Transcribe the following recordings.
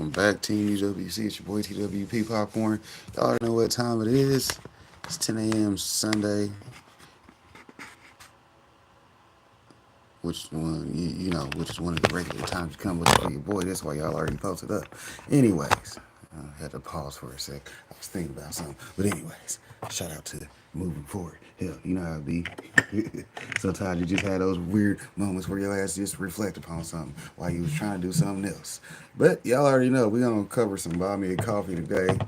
Welcome back, Team UWC. It's your boy TWP Popcorn. Y'all already know what time it is. It's 10 a.m. Sunday. Which one, which is one of the regular times you come with for your boy. That's why y'all already posted up. Anyways, I had to pause for a sec. I was thinking about something. But anyways, shout out to moving forward. Hell, you know how it be. Sometimes you just had those weird moments where your ass just reflect upon something while you was trying to do something else. But y'all already know we're going to cover some buy me a coffee today.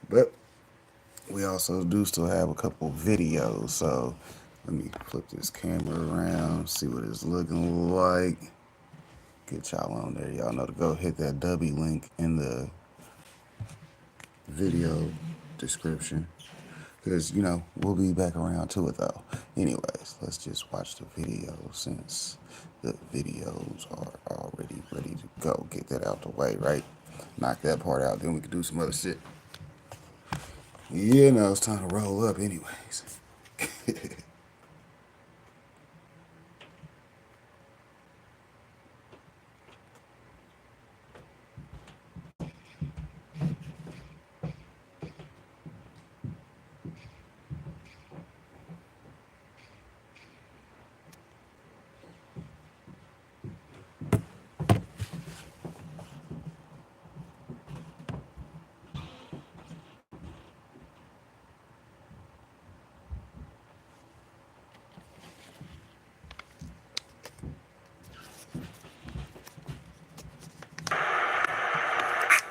But we also do still have a couple videos. So let me flip this camera around, see what it's looking like. Get y'all on there. Y'all know to go hit that W link in the video description. Because, we'll be back around to it though. Anyways, let's just watch the video since the videos are already ready to go. Get that out the way, right? Knock that part out, then we can do some other shit. It's time to roll up anyways.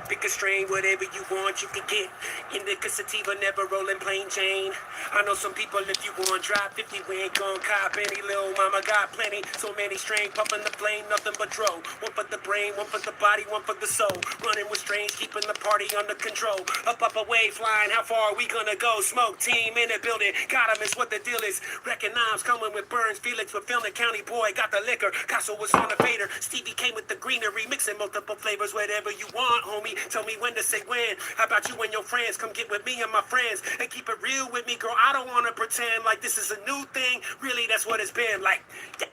Pick a strain, whatever you want, you can get. Indica sativa, never rolling plain Jane. I know some people, if you want drop 50, we ain't gon' cop any. Little mama got plenty, so many strain, pumping the flame, nothing but dro. One for the brain, one for the body, one for the soul. Running with strains, keeping the party under control. Up, away, flying, how far are we gonna go? Smoke team in the building, got 'em, it's what the deal is. Recognize coming with Burns, Felix with Filmer County boy, got the liquor. Castle was on the fader, Stevie came with the greenery, mixing multiple flavors, whatever you want, homie. Tell me when to say when. How about you and your friends? Come get with me and my friends and keep it real with me, girl. I don't want to pretend like this is a new thing. Really, that's what it's been like. Yeah.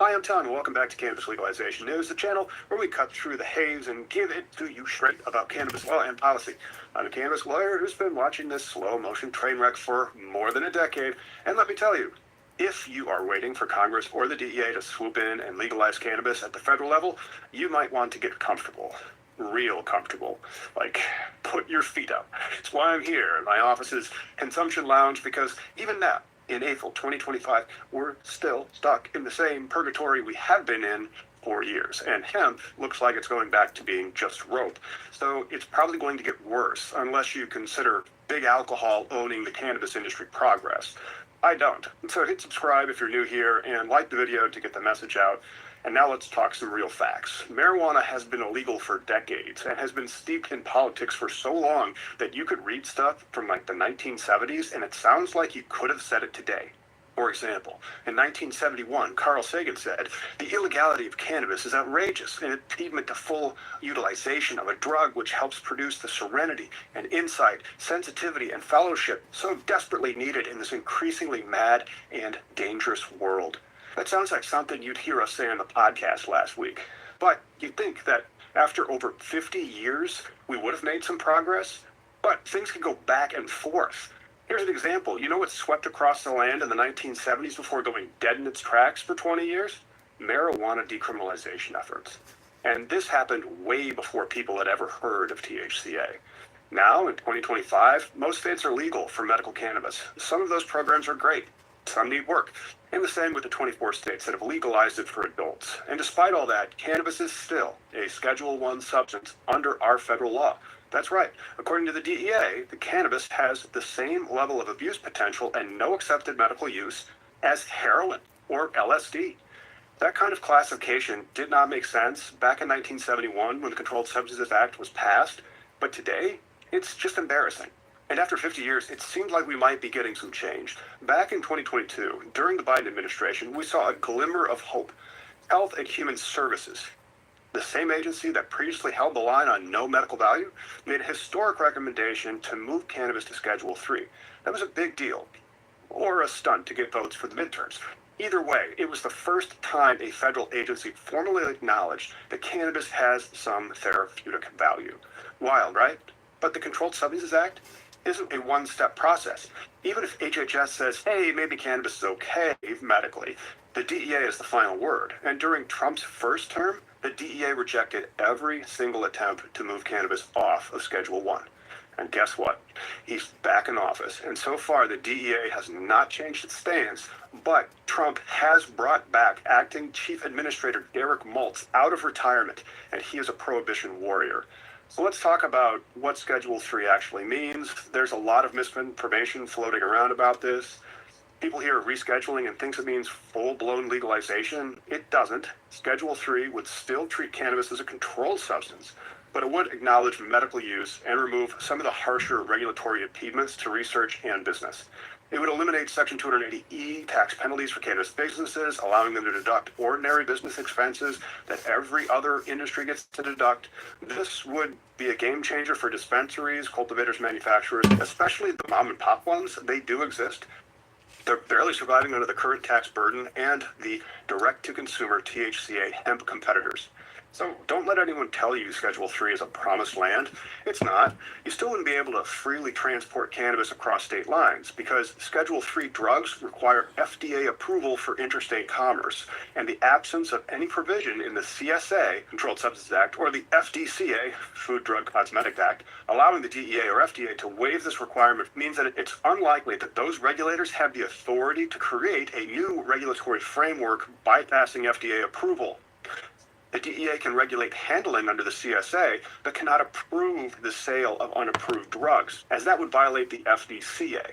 Hi, I'm Tom, and welcome back to Cannabis Legalization News, the channel where we cut through the haze and give it to you straight about cannabis law and policy. I'm a cannabis lawyer who's been watching this slow-motion train wreck for more than a decade, and let me tell you, if you are waiting for Congress or the DEA to swoop in and legalize cannabis at the federal level, you might want to get comfortable. Real comfortable. Like, put your feet up. It's why I'm here in my office's consumption lounge, because even now, in April 2025, we're still stuck in the same purgatory we have been in for years, and hemp looks like it's going back to being just rope. So it's probably going to get worse unless you consider big alcohol owning the cannabis industry progress. I don't. So hit subscribe if you're new here and like the video to get the message out. And now let's talk some real facts. Marijuana has been illegal for decades and has been steeped in politics for so long that you could read stuff from like the 1970s and it sounds like you could have said it today. For example, in 1971, Carl Sagan said, "The illegality of cannabis is outrageous, an impediment to full utilization of a drug which helps produce the serenity and insight, sensitivity, and fellowship so desperately needed in this increasingly mad and dangerous world." That sounds like something you'd hear us say on the podcast last week. But you'd think that after over 50 years, we would have made some progress. But things can go back and forth. Here's an example. You know what swept across the land in the 1970s before going dead in its tracks for 20 years? Marijuana decriminalization efforts. And this happened way before people had ever heard of THCA. Now, in 2025, most states are legal for medical cannabis. Some of those programs are great. Some need work. And the same with the 24 states that have legalized it for adults. And despite all that, cannabis is still a Schedule I substance under our federal law. That's right. According to the DEA, the cannabis has the same level of abuse potential and no accepted medical use as heroin or LSD. That kind of classification did not make sense back in 1971 when the Controlled Substances Act was passed, but today, it's just embarrassing. And after 50 years, it seemed like we might be getting some change. Back in 2022, during the Biden administration, we saw a glimmer of hope. Health and Human Services, the same agency that previously held the line on no medical value, made a historic recommendation to move cannabis to Schedule III. That was a big deal. or a stunt to get votes for the midterms. Either way, it was the first time a federal agency formally acknowledged that cannabis has some therapeutic value. Wild, right? But the Controlled Substances Act isn't a one-step process. Even if HHS says, hey, maybe cannabis is okay medically, the DEA is the final word. And during Trump's first term, the DEA rejected every single attempt to move cannabis off of Schedule 1. And guess what? He's back in office. And so far, the DEA has not changed its stance, but Trump has brought back acting Chief Administrator Derek Maltz out of retirement, and he is a prohibition warrior. So let's talk about what Schedule 3 actually means. There's a lot of misinformation floating around about this. People hear rescheduling and thinks it means full-blown legalization. It doesn't. Schedule 3 would still treat cannabis as a controlled substance, but it would acknowledge medical use and remove some of the harsher regulatory impediments to research and business. It would eliminate Section 280E tax penalties for cannabis businesses, allowing them to deduct ordinary business expenses that every other industry gets to deduct. This would be a game changer for dispensaries, cultivators, manufacturers, especially the mom and pop ones. They do exist. They're barely surviving under the current tax burden and the direct-to-consumer THCA hemp competitors. So don't let anyone tell you Schedule 3 is a promised land. It's not. You still wouldn't be able to freely transport cannabis across state lines because Schedule 3 drugs require FDA approval for interstate commerce, and the absence of any provision in the CSA, Controlled Substances Act, or the FDCA, Food, Drug, Cosmetic Act, allowing the DEA or FDA to waive this requirement means that it's unlikely that those regulators have the authority to create a new regulatory framework bypassing FDA approval. The DEA can regulate handling under the CSA, but cannot approve the sale of unapproved drugs, as that would violate the FDCA.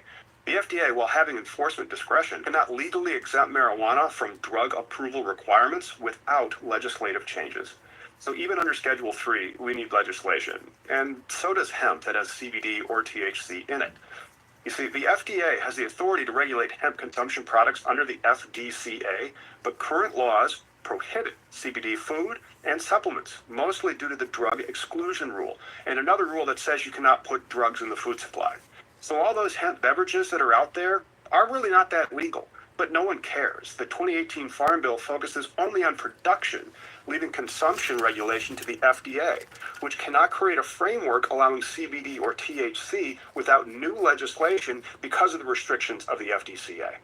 The FDA, while having enforcement discretion, cannot legally exempt marijuana from drug approval requirements without legislative changes. So even under Schedule 3, we need legislation, and so does hemp that has CBD or THC in it. You see, the FDA has the authority to regulate hemp consumption products under the FDCA, but current laws prohibit CBD food and supplements, mostly due to the drug exclusion rule, and another rule that says you cannot put drugs in the food supply. So all those hemp beverages that are out there are really not that legal, but no one cares. The 2018 Farm Bill focuses only on production, leaving consumption regulation to the FDA, which cannot create a framework allowing CBD or THC without new legislation because of the restrictions of the FDCA.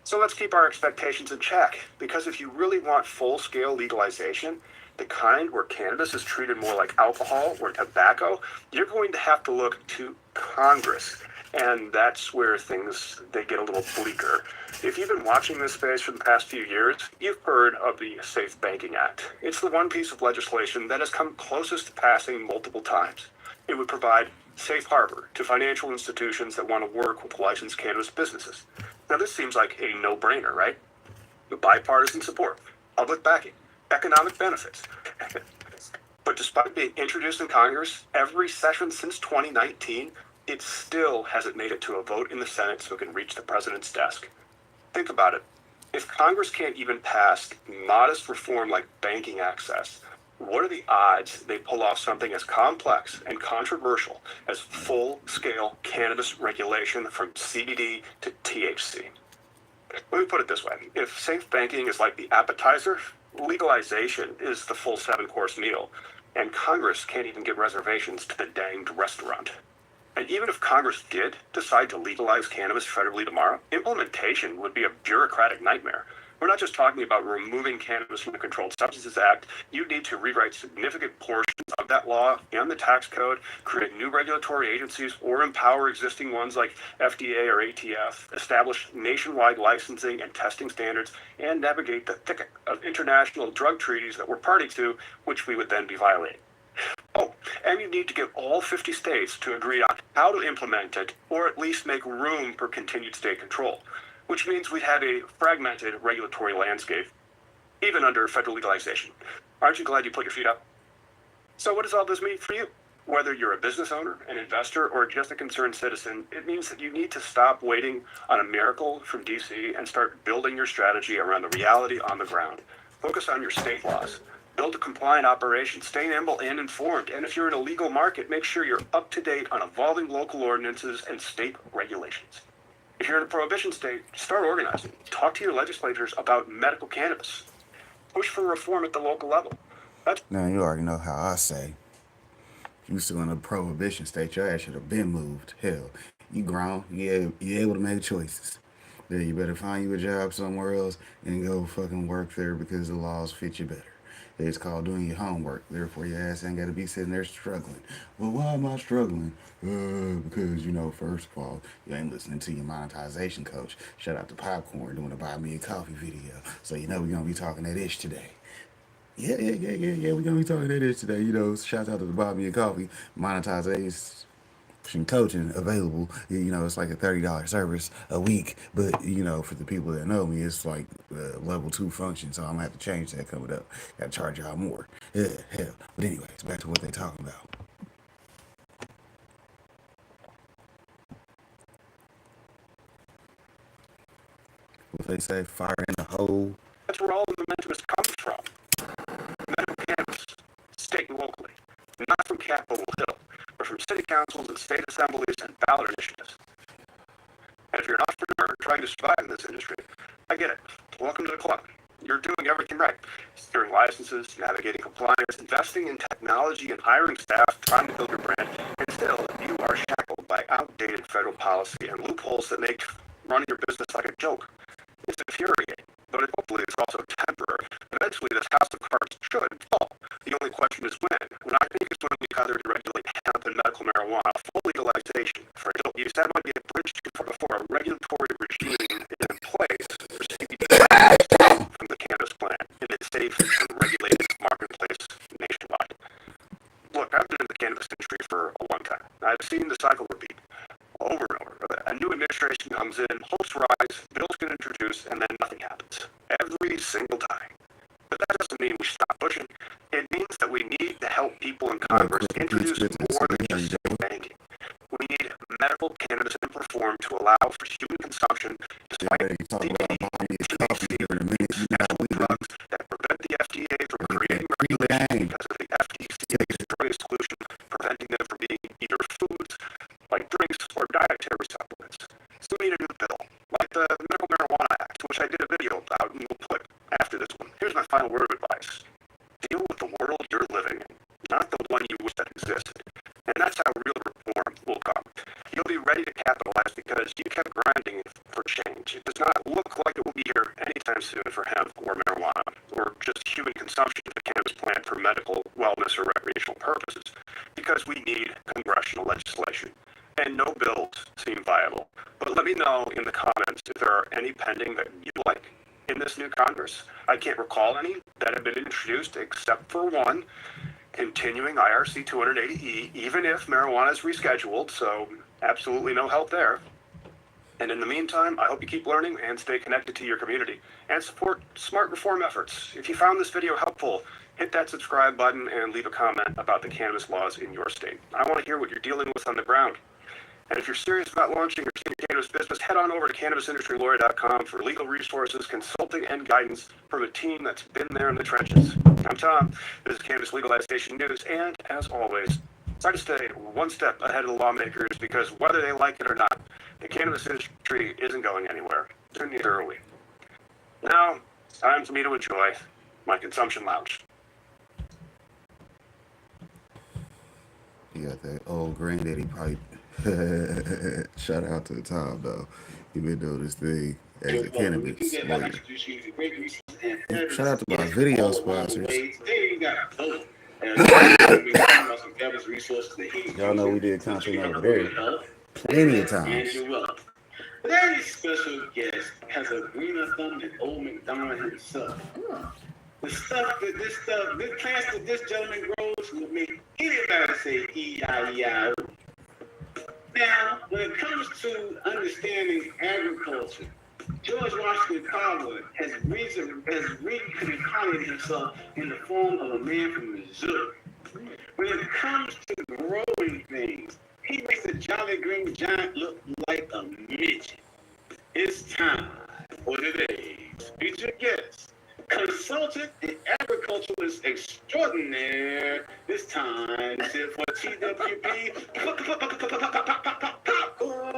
So let's keep our expectations in check, because if you really want full-scale legalization, the kind where cannabis is treated more like alcohol or tobacco, you're going to have to look to Congress. And that's where they get a little bleaker. If you've been watching this space for the past few years, you've heard of the Safe Banking Act. It's the one piece of legislation that has come closest to passing multiple times. It would provide safe harbor to financial institutions that want to work with licensed cannabis businesses. Now, this seems like a no-brainer, right? Bipartisan support, public backing, economic benefits. But despite being introduced in Congress every session since 2019, it still hasn't made it to a vote in the Senate so it can reach the president's desk. Think about it. If Congress can't even pass modest reform like banking access, what are the odds they pull off something as complex and controversial as full-scale cannabis regulation from CBD to THC? Let me put it this way. If safe banking is like the appetizer, legalization is the full 7-course meal, and Congress can't even get reservations to the danged restaurant. And even if Congress did decide to legalize cannabis federally tomorrow, implementation would be a bureaucratic nightmare. We're not just talking about removing cannabis from the Controlled Substances Act. You need to rewrite significant portions of that law and the tax code, create new regulatory agencies, or empower existing ones like FDA or ATF, establish nationwide licensing and testing standards, and navigate the thicket of international drug treaties that we're party to, which we would then be violating. Oh, and you need to get all 50 states to agree on how to implement it, or at least make room for continued state control, which means we'd have a fragmented regulatory landscape, even under federal legalization. Aren't you glad you put your feet up? So what does all this mean for you? Whether you're a business owner, an investor, or just a concerned citizen, it means that you need to stop waiting on a miracle from DC and start building your strategy around the reality on the ground. Focus on your state laws. Build a compliant operation, stay nimble and informed, and if you're in a legal market, make sure you're up to date on evolving local ordinances and state regulations. If you're in a prohibition state, start organizing. Talk to your legislators about medical cannabis. Push for reform at the local level. Now, you already know how I say. You still in a prohibition state, your ass should have been moved. Hell, you grown, you able to make choices. Then you better find you a job somewhere else and go fucking work there because the laws fit you better. It's called doing your homework. Therefore, your ass ain't got to be sitting there struggling. Well, why am I struggling? Because, first of all, you ain't listening to your monetization coach. Shout out to Popcorn doing a Buy Me a Coffee video. So, we're going to be talking that ish today. Yeah. We're gonna be talking that ish today. Shout out to the Bobby and Coffee monetization coaching available. It's like a $30 service a week, but for the people that know me, it's like level 2 function. So I'm gonna have to change that coming up. Gotta charge y'all more. Yeah, hell. But anyways, back to what they talking about. What they say, fire in the hole. That's where all the momentum is coming from. Medical cannabis, state and locally, not from Capitol Hill, but from city councils and state assemblies and ballot initiatives. And if you're an entrepreneur trying to survive in this industry, I get it. Welcome to the club. You're doing everything right. Securing licenses, navigating compliance, investing in technology and hiring staff, trying to build your brand, and still you are shackled by outdated federal policy and loopholes that make running your business like a joke. It's infuriating, but hopefully it's also temporary. Eventually this house of cards should fall. The only question is when. When I think it's when we either regulate hemp and medical marijuana, full legalization for adult use. That might be a bridge too far before a regulatory regime is in place for CBD from the cannabis plant in its safe and regulated marketplace nationwide. Look, I've been in the cannabis industry for a long time. I've seen the cycle repeat over and over. A new administration comes in, hopes rise, bills get introduced, and then nothing happens. Every single time. But that doesn't mean we stop pushing. It means that we need to help people in Congress introduce more than just banking. We need medical cannabis in reform to allow for human consumption despite the drugs that prevent the FDA from creating regulations because of the FTC's drug solution preventing them from being either foods like drinks or dietary supplements. So we need a new bill, like the Medical Marijuana Act, which I did a video about and we'll put after this one. Here's my final word of advice. Deal with the world you're living in, not the one you wish that existed. And that's how real reform will come. You'll be ready to capitalize because you kept grinding for change. It does not look like it will be here anytime soon for hemp or marijuana, or just human consumption of the cannabis plant for medical, wellness, or recreational purposes, because we need congressional legislation. And no bills seem viable. But let me know in the comments if there are any pending that you like in this new Congress. I can't recall any that have been introduced except for one, continuing IRC 280E, even if marijuana is rescheduled, so absolutely no help there. And in the meantime, I hope you keep learning and stay connected to your community and support smart reform efforts. If you found this video helpful, hit that subscribe button and leave a comment about the cannabis laws in your state. I want to hear what you're dealing with on the ground. And if you're serious about launching your cannabis business, head on over to cannabisindustrylawyer.com for legal resources, consulting, and guidance from a team that's been there in the trenches. I'm Tom. This is Cannabis Legalization News, and as always, try to stay one step ahead of the lawmakers because whether they like it or not, the cannabis industry isn't going anywhere. Neither are we. Now, it's time for me to enjoy my consumption lounge. You got that old granddaddy pipe. Shout out to Tom though. He been doing this thing as a cannabis lawyer. Shout out to my video sponsors. Y'all know we did content over there plenty of times. Today's special guest has a greener thumb than old McDonald himself. This plants that this gentleman grows will make anybody say E-I-E-I-O. Now, when it comes to understanding agriculture, George Washington Carver has reincarnated himself in the form of a man from Missouri. When it comes to growing things, he makes the Jolly Green Giant look like a midget. It's time for today's featured guest, consultant and agriculturalist extraordinaire. This time, sit for TWP.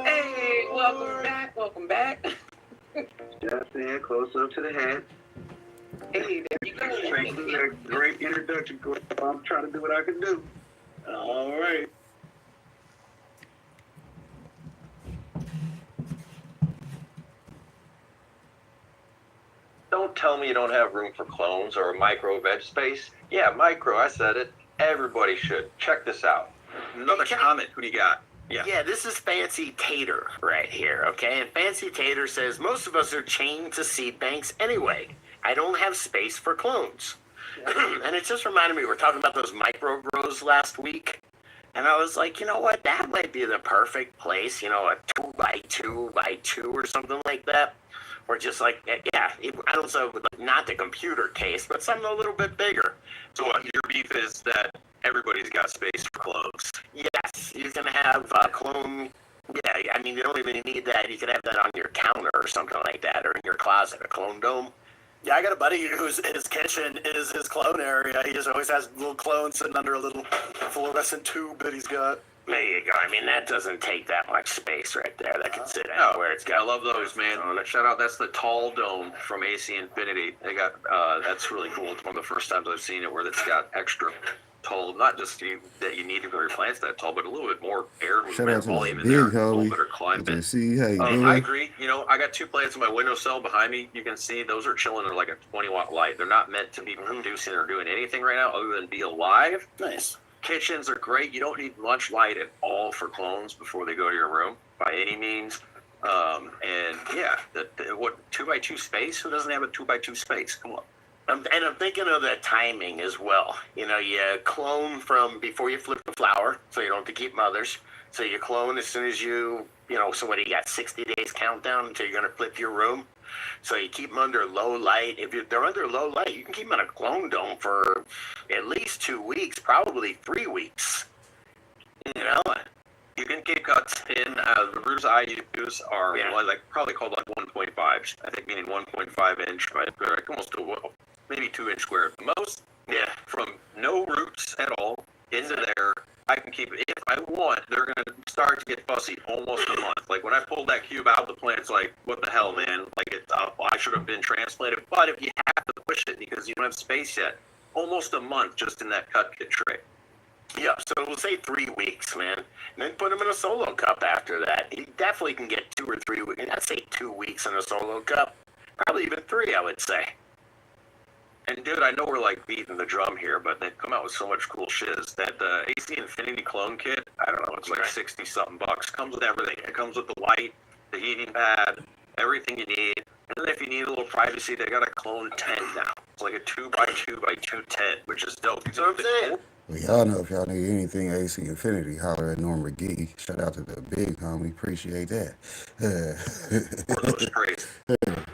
Hey, Welcome back. Welcome back. Just in, close up to the hat. Hey, there you go. Thank you for that great introduction, Corey. I'm trying to do what I can do. All right. Don't tell me you don't have room for clones or a micro veg space. Yeah, micro, I said it. Everybody should. Check this out. Another comment. Who do you got? Yeah, this is Fancy Tater right here, okay? And Fancy Tater says, most of us are chained to seed banks anyway. I don't have space for clones. And it just reminded me, we were talking about those micro grows last week. And I was like, you know what? That might be the perfect place, you know, a 2x2x2 or something like that. Or just like, yeah, I don't know, like not the computer case, but something a little bit bigger. So what, your beef is that everybody's got space for clones. Yes, you can have a clone. Yeah, I mean, you don't even need that. You can have that on your counter or something like that, or in your closet, a clone dome. Yeah, I got a buddy whose his kitchen is his clone area. He just always has little clones sitting under a little fluorescent tube that he's got. There you go. I mean, that doesn't take that much space right there. That can sit Oh, anywhere. It's got. I love those, man. Shout out, that's the tall dome from AC Infinity. They got, that's really cool. It's one of the first times I've seen it where it's got extra tall, not just that you need to grow your plants that tall, but a little bit more air Shout out to volume the in there, big a little homie. better climate. See how you doing? I agree. You know, I got two plants in my windowsill behind me. You can see those are chilling under like a 20-watt light. They're not meant to be producing or doing anything right now other than be alive. Nice. Kitchens are great. You don't need much light at all for clones before they go to your room by any means. And yeah, what 2x2 space? Who doesn't have a 2x2 space? Come on. And I'm thinking of the timing as well. You know, you clone from before you flip the flower, so you don't have to keep mothers. So you clone as soon as you know, so what, you got 60 days countdown until you're going to flip your room. So you keep them under low light. If they're under low light, you can keep them in a clone dome for at least 2 weeks, probably 3 weeks. You know? You can keep cuts in. The roots I use are like probably called like 1.5. I think meaning 1.5 inch, like almost to maybe 2 inch square at the most. Yeah. From no roots at all into there, I can keep it. If I want, they're going to start to get fussy almost a month. Like when I pulled that cube out, the plant's like, what the hell, man? Like I should have been transplanted. But if you have to push it because you don't have space yet, almost a month just in that cut kit tray. Yeah, so we'll say 3 weeks, man. And then put them in a solo cup after that. You definitely can get 2 or 3 weeks. I'd say 2 weeks in a solo cup. Probably even 3, I would say. And dude, I know we're like beating the drum here, but they've come out with so much cool shiz. That AC Infinity clone kit, I don't know, it's like 60 something bucks. Comes with everything. It comes with the light, the heating pad, everything you need. And then if you need a little privacy, they got a clone tent now. It's like a 2x2x2 tent, which is dope. That's what I'm saying. Well, y'all know if y'all need anything AC Infinity, holler at Norm McGee. Shout out to the big homie. Appreciate that. Those crazy.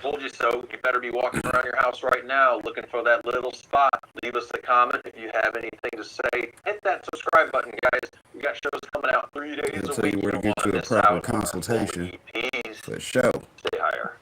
Told you so. You better be walking around your house right now looking for that little spot. Leave us a comment if you have anything to say. Hit that subscribe button, guys. We got shows coming out 3 days I'll a tell week. you where to don't get wanna you a miss proper out. consultation. EPs. For sure. Stay higher.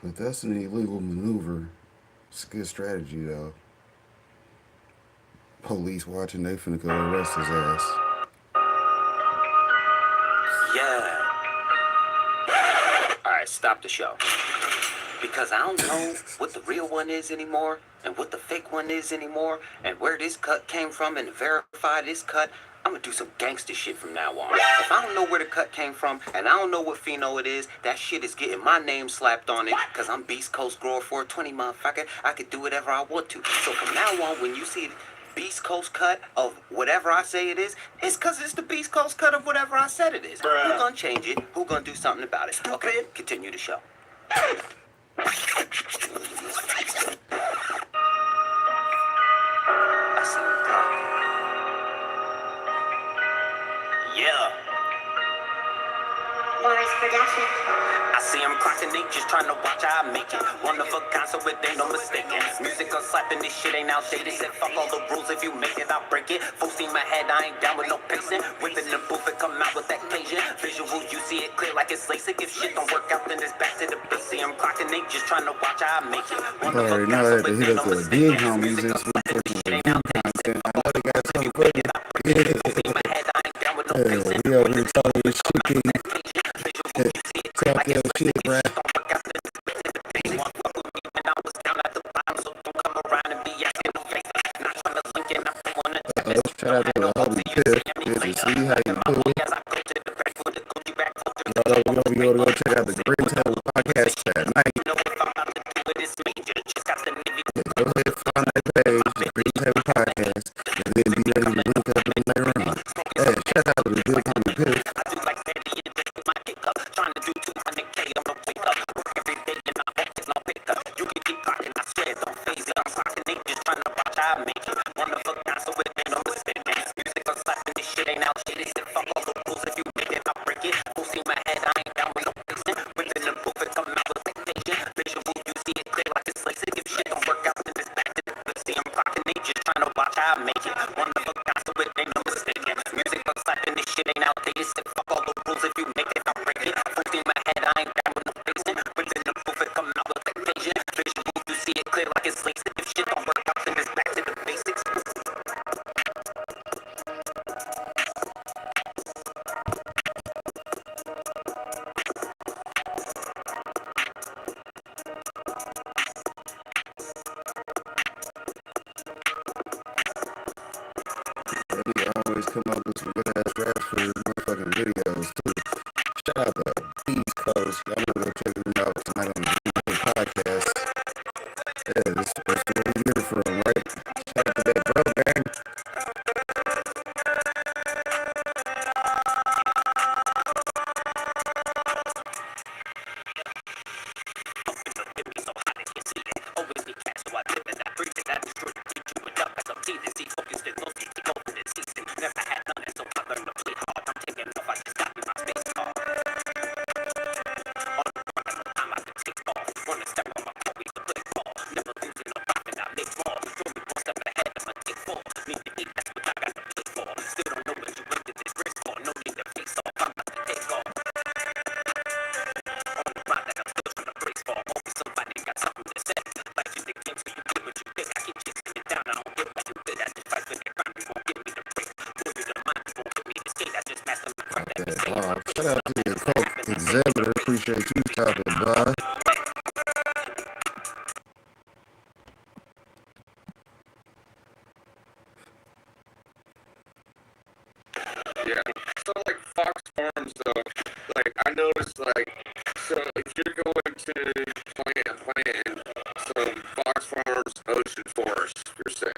But that's an illegal maneuver. It's a good strategy, though. Police watching, they finna go arrest his ass. Yeah. All right, stop the show. Because I don't know what the real one is anymore, and what the fake one is anymore, and where this cut came from, and to verify this cut, I'm gonna do some gangster shit from now on. If I don't know where the cut came from, and I don't know what pheno it is, that shit is getting my name slapped on it, because I'm Beast Coast Grower 420, motherfucker. I could do whatever I want to. So from now on, when you see Beast Coast cut of whatever I say it is, it's because it's the Beast Coast cut of whatever I said it is. Who's gonna change it? Who's gonna do something about it? Okay, continue the show. I see the clock. Yeah. Morris Production. I see them clocking, they just trying to watch how I make it. One of a kind, so it ain't no mistaking. Music on slapping, this shit ain't outdated. Said fuck all the rules, if you make it, I'll break it. Full steam ahead, I ain't down with no pacing. Whipping the booth and come out with that Cajun. Visual, you see it clear like it's LASIK. If shit don't work out, then it's back to the base. See them clocking, they just trying to watch how I make it. One of a Alright, kind, now I so had to it hit ain't up no the big mistaking. homies Music this on week for slapping, this some shit ain't review outdated. Said content. I fuck know all they the got rules, if something you for make me. it, I'll break it. Full steam ahead, I ain't down with no Yeah, pacing. we over here Whipping the talking booth this and come out chicken, with that Cajun. Visual, you see it clear talk like that it's shit, LASIK. If bruh. shit don't work out, then it's back to the basics. Fuck with me when I was down at the bottom, so don't come around and be asking no favors. Not trying to link in, I don't wanna tap it. Shout out to the homie Piff. Good to see how you doing. As I go to the back for the Gucci back, for the Y'all go check out the Green Table podcast that night. you know if I'm about to do it, it's major. Just got the Navy. Go ahead, find that page, the Green Table podcast, and then be ready to link up and later on. Hey, shout out to the big homie Piff. I do like Sandy and just my kick up. Trying to do 200K, I'm no wake up. Work every day and I hope it's no pickup. You can keep clocking, I swear, don't phase it. I'm clocking, they just trying to watch how I make it. One of a kind, so it ain't no mistake. Music on slapping, this shit ain't outdated. Said fuck all the rules, if you make it, I'll break it. Full steam ahead, I ain't down with no pacing. Within the booth and come out with that Cajun. Visual, you see it clear like it's LASIK. If shit don't work out, then it's back to the pussy. I'm clocking, they just trying to watch how I make it. One of a kind, so it ain't no mistake. Music on slapping, this shit ain't outdated. Said fuck all the rules, if you make it, I'll break it. Full steam ahead, I ain't down with no pacing. Within the booth and come out with that Cajun. Visual, you see it clear like it's LASIK. If shit don't work out, then it's back to the basics. They always come up with some good ass raps for motherfucking videos too. Shout out to East Coast. Y'all know go check them out tonight on the Green Table podcast. Yeah, this is what we hear from, right? Shout out to that bro gang. Always be cash, so I live in that breeze. I destroy the beat, you it up as I'm teasing. See, focused and no see, open and season. Never had none, and so I learned to play hard. I'm taking off, I just got me my space card. On the run, no time I can take off. Wanna step on my always to play ball. Never losing, no profit, I make more. Throw me one step ahead, I'ma take four. Need to eat, that's what I got to play for. Still don't know what you went to this race for. No need to face off, I'm about to take off. On the run, that I'm still trying to brace for. Always somebody got something to say. Like you the game, so you get what you get. I keep chasing it down, I don't get what you did. I just fight for the ground, you won't give me the break. Move you to the mind, you won't give me the skate. I just master my craft every day. Shout out to the Coke Exhibitor. Appreciate you stopping by. Yeah. So like Fox Farms though, like I noticed like so if you're going to plant a plant in some Fox Farms ocean forest per se,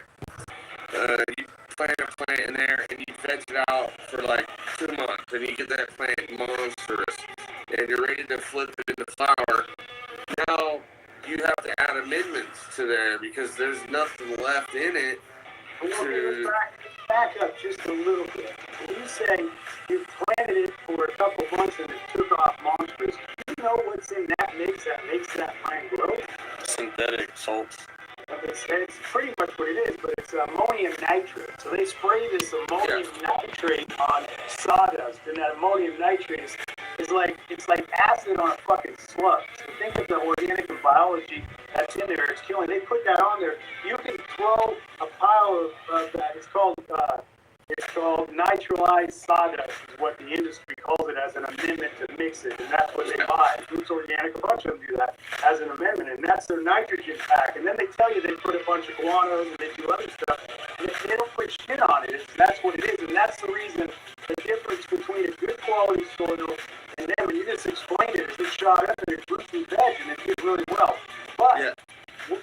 you plant a plant in there and you veg it out for like 2 months and you get that plant monstrous and you're ready to flip it into flower. Now you have to add amendments to there because there's nothing left in it to. Back up just a little bit. When you say you planted it for a couple months and it took off monstrous, do you know what's in that makes that plant grow? Synthetic salts. It's pretty much what it is, but it's ammonium nitrate. So they spray this ammonium nitrate on sawdust, and that ammonium nitrate is like it's like acid on a fucking slug. So think of the organic and biology that's in there. It's killing. They put that on there. You can throw a pile of that. It's called nitralized sawdust, is what the industry calls it as an amendment to mix it, and that's what they buy. Roots Organic, a bunch of them do that as an amendment, and that's their nitrogen pack. And then they tell you they put a bunch of guanos and they do other stuff, and they don't put shit on it. That's what it is, and that's the reason the difference between a good quality soil and then when you just explain it, it's just shot up and it's roots and veg, and it did really well. But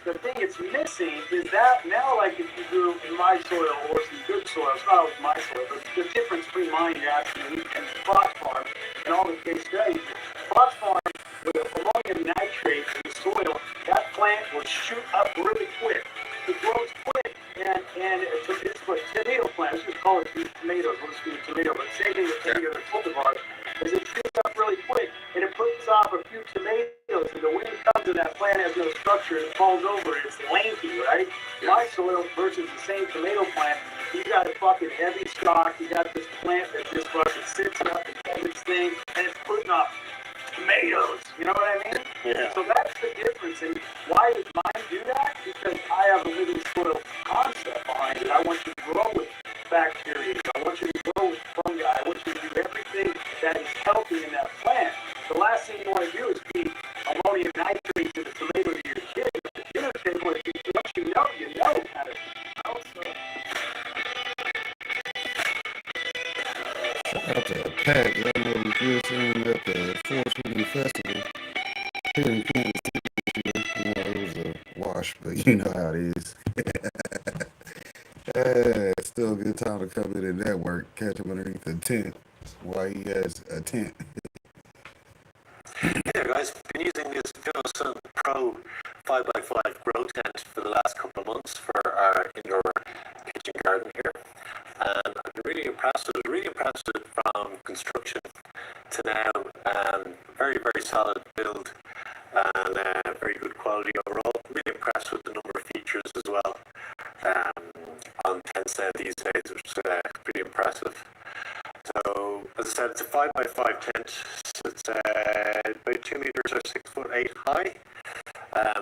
the thing it's missing is that now, like if you grew in my soil or some good soil, it's not always my soil, but the difference between mine, you're asking me, and Fox Farm and all the case studies, Fox Farm with ammonium nitrate in the soil, that plant will shoot up really quick. It grows quick, and it's what tomato plant, let's just call it tomatoes, let's do tomato, but same thing with tomato and cultivar, is it shoots up really quick. has no structure, it falls over, it's lanky, right? My soil versus the same tomato plant, you got a fucking heavy stock, you got this plant that just fucking sits up and does its thing, and it's putting up tomatoes, you know what I mean? Yeah. So that's the difference, and why does mine do that? Because I have a living soil concept behind it. I want you to grow with bacteria, I want you to grow with fungi, I want you to do everything that is healthy in that plant. The last thing you want to do is feed ammonium nitrate to the tomato to your kid at the dinner table. If you, once you know, you know, kind of. Shout out to Pat. Y'all know we good seeing him at the 420 Festival here in Kansas City. You know, it was a wash, but you know how it is. Still a good time to come in and network, catch him underneath the tent while he has a tent. Yeah, guys, been using this Sun Pro 5x5 grow tent for the last couple of months for our indoor kitchen garden here, and I've been really impressed with it. Really impressed with it from construction to now. Very, very solid build and very good quality overall. Really impressed with the number of features as well on tents these days, which is pretty impressive. So, as I said, it's a 5x5 tent. So it's about 2 meters or 6'8" high.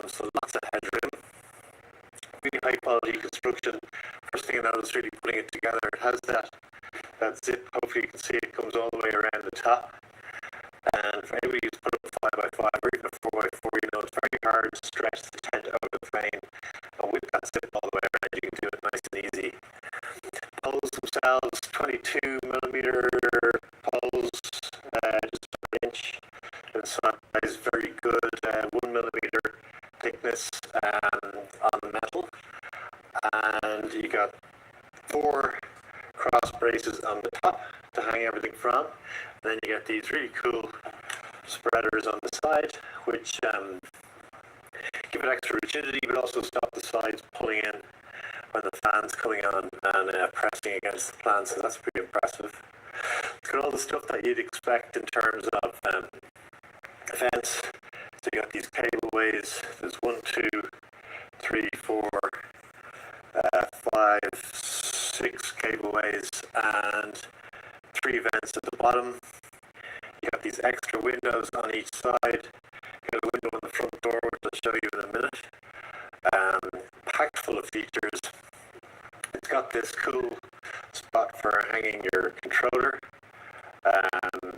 So lots of headroom. Really high quality construction. First thing I noticed really putting it together, it has that zip. Hopefully you can see it comes all the way around the top. And for anybody who's put up a 5x5 or even a 4x4, you know it's very hard to stretch the tent out of the frame. And with that zip all the way around, you can do it nice and easy. Poles themselves, 22 millimeter poles, just an inch. And so that is very good, 1 millimeter thickness on the metal. And you got 4 cross braces on the top to hang everything from. And then you get these really cool spreaders on the side, which give it extra rigidity, but also stop the sides pulling in when the fan's coming on and pressing against the plant, so that's pretty impressive. It's got all the stuff that you'd expect in terms of fence. So you got these cableways. There's 1, 2, 3, 4, 5, 6 cableways and 3 vents at the bottom. You got these extra windows on each side. You got a window on the front door, which I'll show you in a minute. Packed full of features. It's got this cool spot for hanging your controller.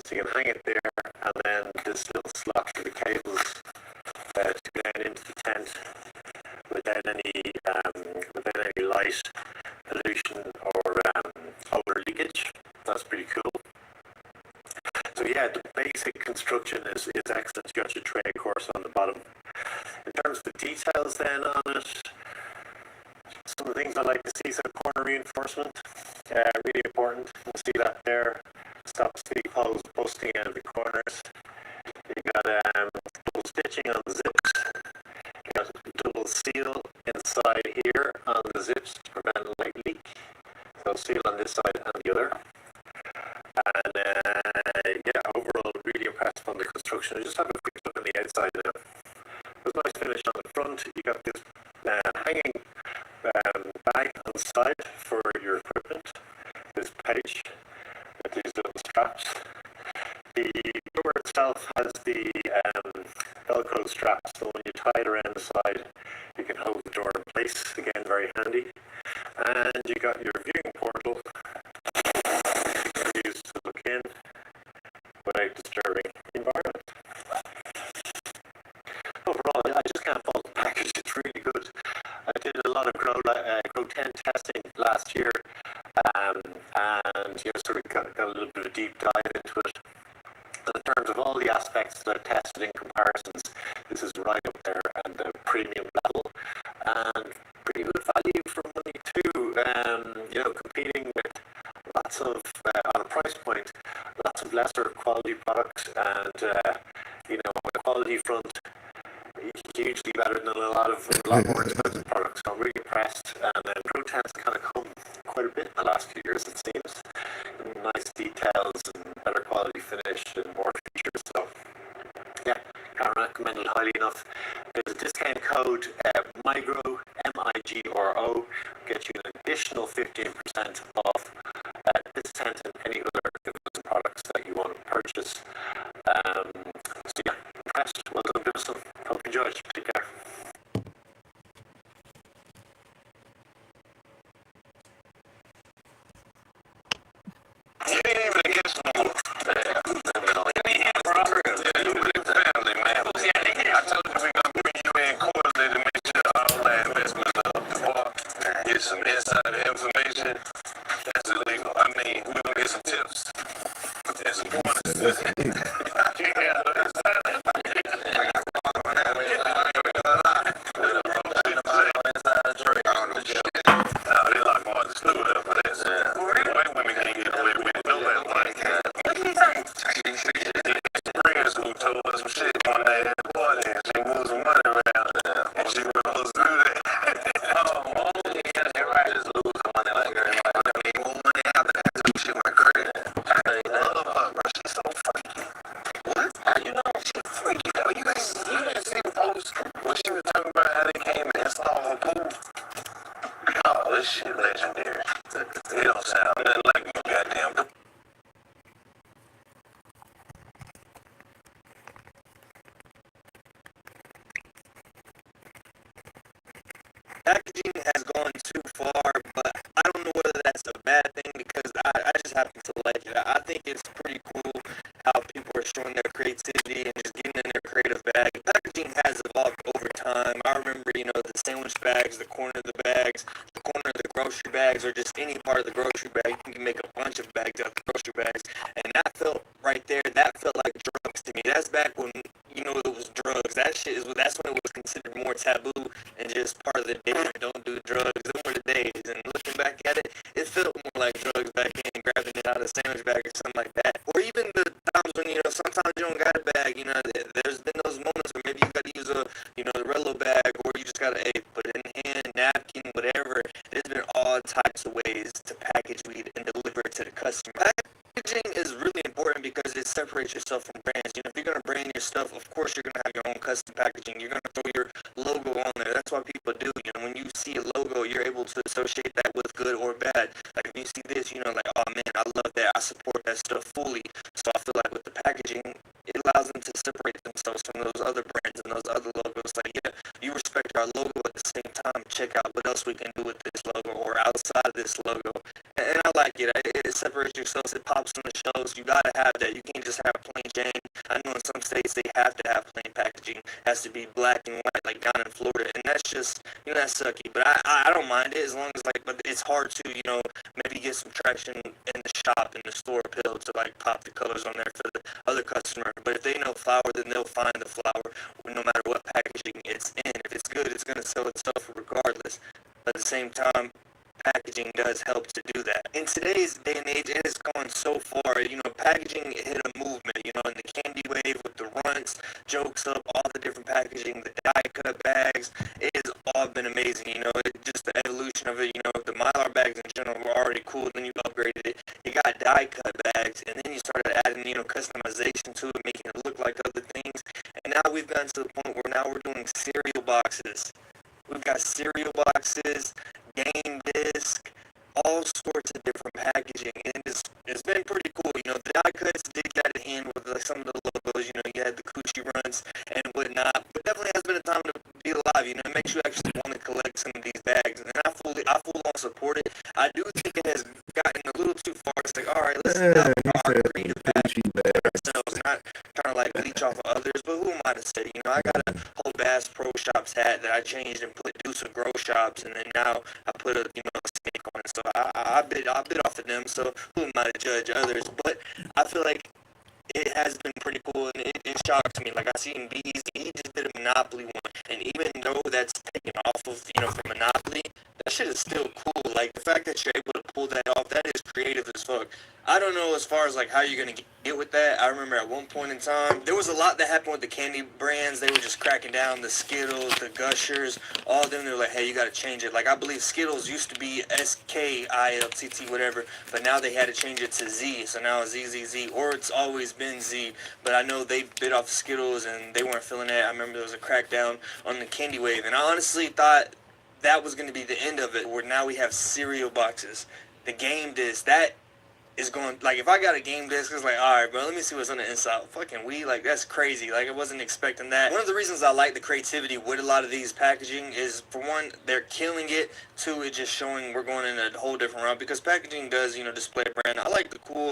So you can hang it there, and then this little slot for the cables to go down into the tent without any light pollution or odor leakage. That's pretty cool. So yeah, the basic construction is excellent. You got your tray, of course, on the bottom. In terms of the details then on it, some of the things I like to see, so corner reinforcement, really important. You'll see that there. Stops the poles busting out of the corners. You got double stitching on the zips. You got double seal inside here on the zips to prevent light leak. So seal on this side and the other. And yeah, overall really impressed on the construction. I just have a quick look on the outside now. There's a nice finish on the front. You got this hanging bag on the side for your equipment. This pouch with these little straps. The door itself has the Velcro straps, so when you tie it around the side, you can hold the door in place. Again, very handy. And you got your viewing portal you can use to look in without disturbing the environment. Overall, I just can't fault the package. It's really good. I did a lot of grow tent testing last year, and sort of got a little bit of a deep dive into it. And in terms of all the aspects that I've tested in comparisons, this is right up there at the premium level, and pretty good value for money too. Competing with lots of on a price point, lots of lesser quality products, and on the quality front, hugely better than a lot more expensive products. So I'm really impressed, and Pro Tent's kind of come quite a bit in the last few years, it seems. Nice details and better quality finish and more features. So yeah, can't recommend it highly enough. Visit discount code MIGRO, MIGRO, get you an additional 15% off discount on any other products that you want to purchase. So yeah, impressed. Well done, Bill. Hope you enjoy. Take care. You ain't even a guest no more. Family, man. I told you we're gonna bring you in quarterly to make sure all that investment up to par. Get some insider information. That's illegal. I mean, we're gonna get some tips. And some pointers. They lock more the studio up for this. White women can't get away with it. No that one. Bringers who told us some shit one night at the party and she moved some money around and she was supposed to do that. Just lose the money like her. I mean, move money out of that too. She went crazy. I love her, bro. She's so freaky. What? How you know she's freaky though? You guys see the post when she was talking about how they came and installed her pool? Oh, this shit legendary. It don't sound nothing like no goddamn pool. Packaging has gone too far, but I don't know whether that's a bad thing because I just happen to like it. I think it's pretty cool how people are showing their creativity and just getting in their creative bag. Packaging has evolved over time. I remember, the sandwich bags, the corner of the bags, the corner of the grocery bags, or just any part of the grocery bag. You can make a bunch of bags out of the grocery bags. And that felt right there, that felt like drugs to me. That's back when, it was drugs. That's when it was considered more taboo and just part of the day. Don't do drugs. Those were the days. And looking back at it, it felt more like drugs back then, grabbing it out of a sandwich bag or something like that. Or even the times when, sometimes you don't got a bag, there's been those moments where maybe you got to use a, the Rello bag, or you just got to, put it in hand, napkin, whatever. There's been all types of ways to package weed and deliver it to the customer. Packaging is really important because it separates yourself from brands. If you're going to brand your stuff, of course you're going to have your own custom packaging. You're going to throw your logo on there. That's what people do. When you see a logo, you're able to associate that with good or bad. Like if you see this, like, oh man, I love that. I support that stuff fully. So I feel like with the packaging, it allows them to separate themselves from those other brands and those other logos. Like, yeah, you respect our logo at the same time. Check out what else we can do with this logo or outside of this logo. And I like it. It separates yourselves. It pops on the shelves. You gotta have that. You can't just have plain Jane. I know in some states they have to have plain packaging. It has to be black and white, like down in Florida. And that's just, that's sucky. But I don't mind it as long as but it's hard to, maybe get some traction in the shop, in the store pill to pop the colors on there for the other customer. But if they know flour, then they'll find the flour no matter what packaging it's in. If it's good, it's gonna sell itself regardless. But at the same time, packaging does help to do that. In today's day and age, it has gone so far. Packaging hit a movement. In the candy wave with the runts, jokes up, all the different packaging, the die cut bags. It has all been amazing. Just the evolution of it. The Mylar bags in general were already cool. Then you upgraded it. You got die cut bags, and then you started adding, customization to it, making it look like other things. And now we've gotten to the point where now we're doing cereal boxes. We've got cereal boxes, game disc, all sorts of different packaging. And it's been pretty cool. The die cuts did get in hand with some of the logos. You had the coochie runs and whatnot. But definitely has been a time to be alive. It makes you actually want to collect some of these bags. And I full on support it. I do think it has gotten a little too far. It's like, all right, let's have our creative bag ourselves, not trying to leech off of others. But who am I to say? I got a whole Bass Pro Shops hat that I changed and put do some grow shops, and then now I put a snake on it. So I bid off of them. So who am I to judge others? But I feel like it has been pretty cool, and it shocks me. Like I seen Bees, he just did a Monopoly one, and even though that's taken off of from Monopoly, that shit is still cool. Like, the fact that you're able to pull that off, that is creative as fuck. I don't know as far as like how you're gonna get with that. I remember at one point in time, there was a lot that happened with the candy brands. They were just cracking down the Skittles, the Gushers, all of them. They were like, hey, you gotta change it. Like, I believe Skittles used to be SKILTT, whatever, but now they had to change it to Z. So now it's ZZZ, or it's always been Z. But I know they bit off Skittles and they weren't feeling it. I remember there was a crackdown on the candy wave, and I honestly thought that was going to be the end of it, where now we have cereal boxes. The game disc, that is going, like, if I got a game disc, it's like, alright, bro, let me see what's on the inside. Fucking weed, like, that's crazy. Like, I wasn't expecting that. One of the reasons I like the creativity with a lot of these packaging is, for one, they're killing it. Two, it's just showing we're going in a whole different route, because packaging does, display a brand. I like the cool,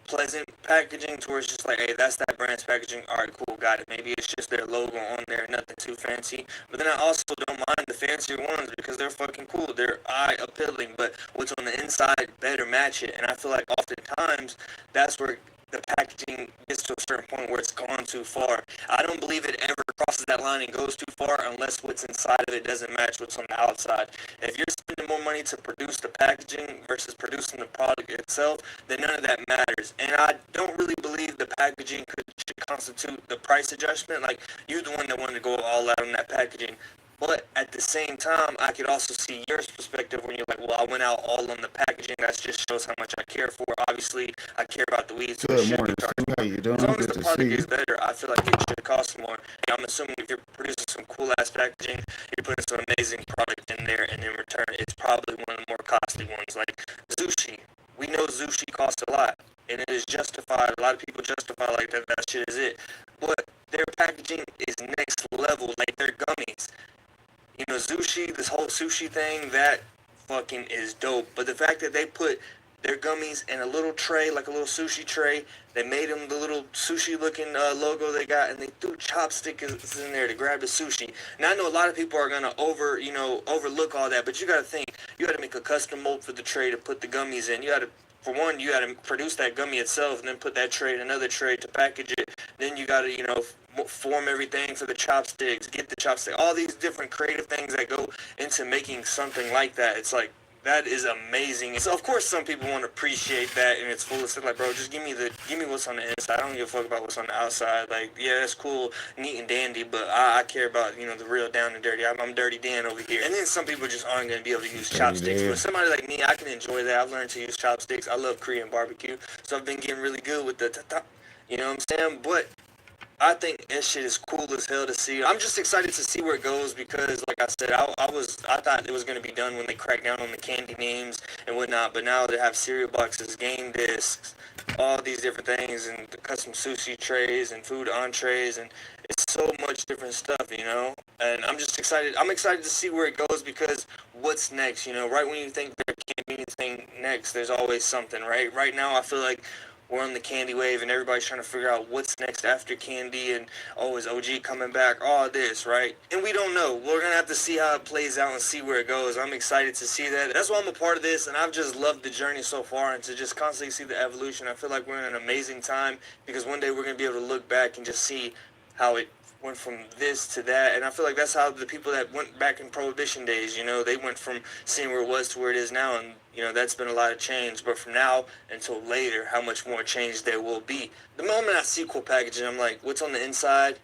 pleasant packaging to where it's just like, hey, that's that brand's packaging. All right, cool, got it. Maybe it's just their logo on there, nothing too fancy. But then I also don't mind the fancier ones because they're fucking cool. They're eye appealing, but what's on the inside better match it. And I feel like oftentimes that's where the packaging gets to a certain point where it's gone too far. I don't believe it ever crosses that line and goes too far unless what's inside of it doesn't match what's on the outside. If you're spending more money to produce the packaging versus producing the product itself, then none of that matters. And I don't really believe the packaging should constitute the price adjustment. Like, you're the one that wanted to go all out on that packaging. But at the same time, I could also see your perspective when you're like, well, I went out all on the packaging. That just shows how much I care for. Obviously, I care about the weed. So Good morning, Stu. How you doing? as long as Good the to see product you. is better, I feel like it should cost more. And I'm assuming if you're producing some cool-ass packaging, you're putting some amazing product in there, and in return, it's probably one of the more costly ones. Like sushi. We know sushi costs a lot, and it is justified. A lot of people justify like that shit is it. But their packaging is next level. Like, their gummies. Sushi, this whole sushi thing, that fucking is dope. But the fact that they put their gummies in a little tray, like a little sushi tray, they made them the little sushi-looking logo they got, and they threw chopsticks in there to grab the sushi. Now, I know a lot of people are gonna overlook all that, but you gotta think, you gotta make a custom mold for the tray to put the gummies in. You gotta, for one, you gotta produce that gummy itself, and then put that tray in another tray to package it. Then you gotta, form everything for the chopsticks, get the chopstick, all these different creative things that go into making something like that. It's like, that is amazing. So of course some people want to appreciate that in its fullest. Like, bro, just give me what's on the inside. I don't give a fuck about what's on the outside. Like, yeah, that's cool, neat and dandy, but I care about, the real down and dirty. I'm Dirty Dan over here. And then some people just aren't going to be able to use chopsticks. But somebody like me, I can enjoy that. I've learned to use chopsticks. I love Korean barbecue, so I've been getting really good with the you know what I'm saying? But I think that shit is cool as hell to see. I'm just excited to see where it goes because, like I said, I thought it was going to be done when they cracked down on the candy names and whatnot, but now they have cereal boxes, game discs, all these different things, and the custom sushi trays and food entrees, and it's so much different stuff, And I'm just excited. I'm excited to see where it goes because what's next, Right when you think there can't be anything next, there's always something, right? Right now, I feel like we're on the candy wave and everybody's trying to figure out what's next after candy and, oh, is OG coming back? All this, right? And we don't know. We're going to have to see how it plays out and see where it goes. I'm excited to see that. That's why I'm a part of this, and I've just loved the journey so far and to just constantly see the evolution. I feel like we're in an amazing time because one day we're going to be able to look back and just see how it went from this to that. And I feel like that's how the people that went back in Prohibition days, they went from seeing where it was to where it is now. And, that's been a lot of change. But from now until later, how much more change there will be. The moment I see cool packaging, I'm like, what's on the inside?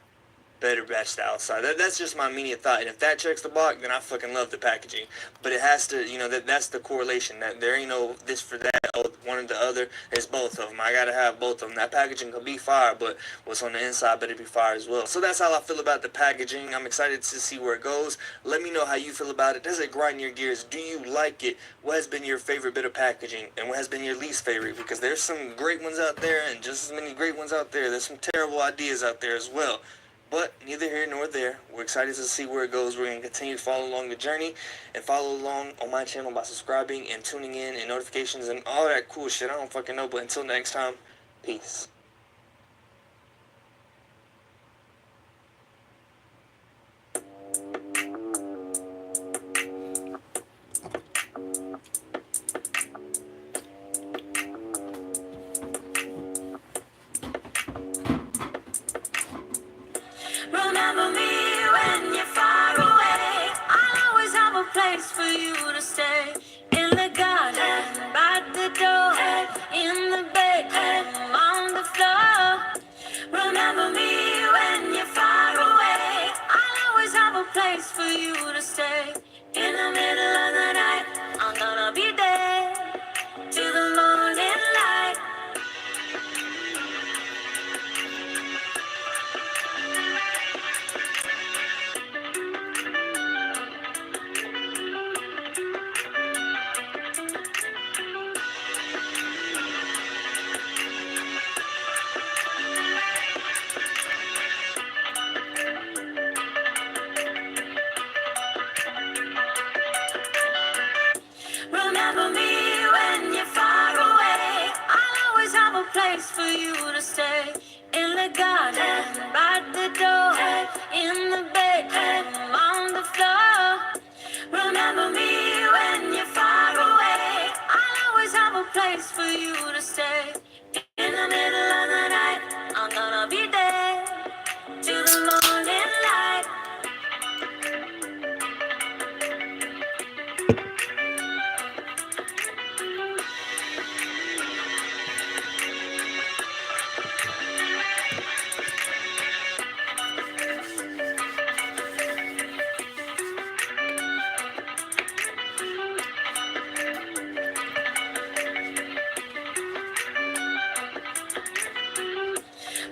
Better match the outside. That's just my immediate thought. And if that checks the box, then I fucking love the packaging. But it has to, that's the correlation. That there ain't no this for that, one or the other. It's both of them. I gotta have both of them. That packaging could be fire, but what's on the inside better be fire as well. So that's how I feel about the packaging. I'm excited to see where it goes. Let me know how you feel about it. Does it grind your gears? Do you like it? What has been your favorite bit of packaging? And what has been your least favorite? Because there's some great ones out there and just as many great ones out there. There's some terrible ideas out there as well. But neither here nor there. We're excited to see where it goes. We're going to continue to follow along the journey and follow along on my channel by subscribing and tuning in and notifications and all that cool shit. I don't fucking know, but until next time, peace. Remember me when you're far away. I'll always have a place for you to stay. place for you to stay. In the middle of the night, I'm gonna be there till the morning light. Remember me when you're far away. I'll always have a place for you to stay. In the garden, by the door, in the bedroom, on the floor. Remember me when you're far away. I'll always have a place for you to stay. In the middle of the night, I'm gonna be there till the morning light.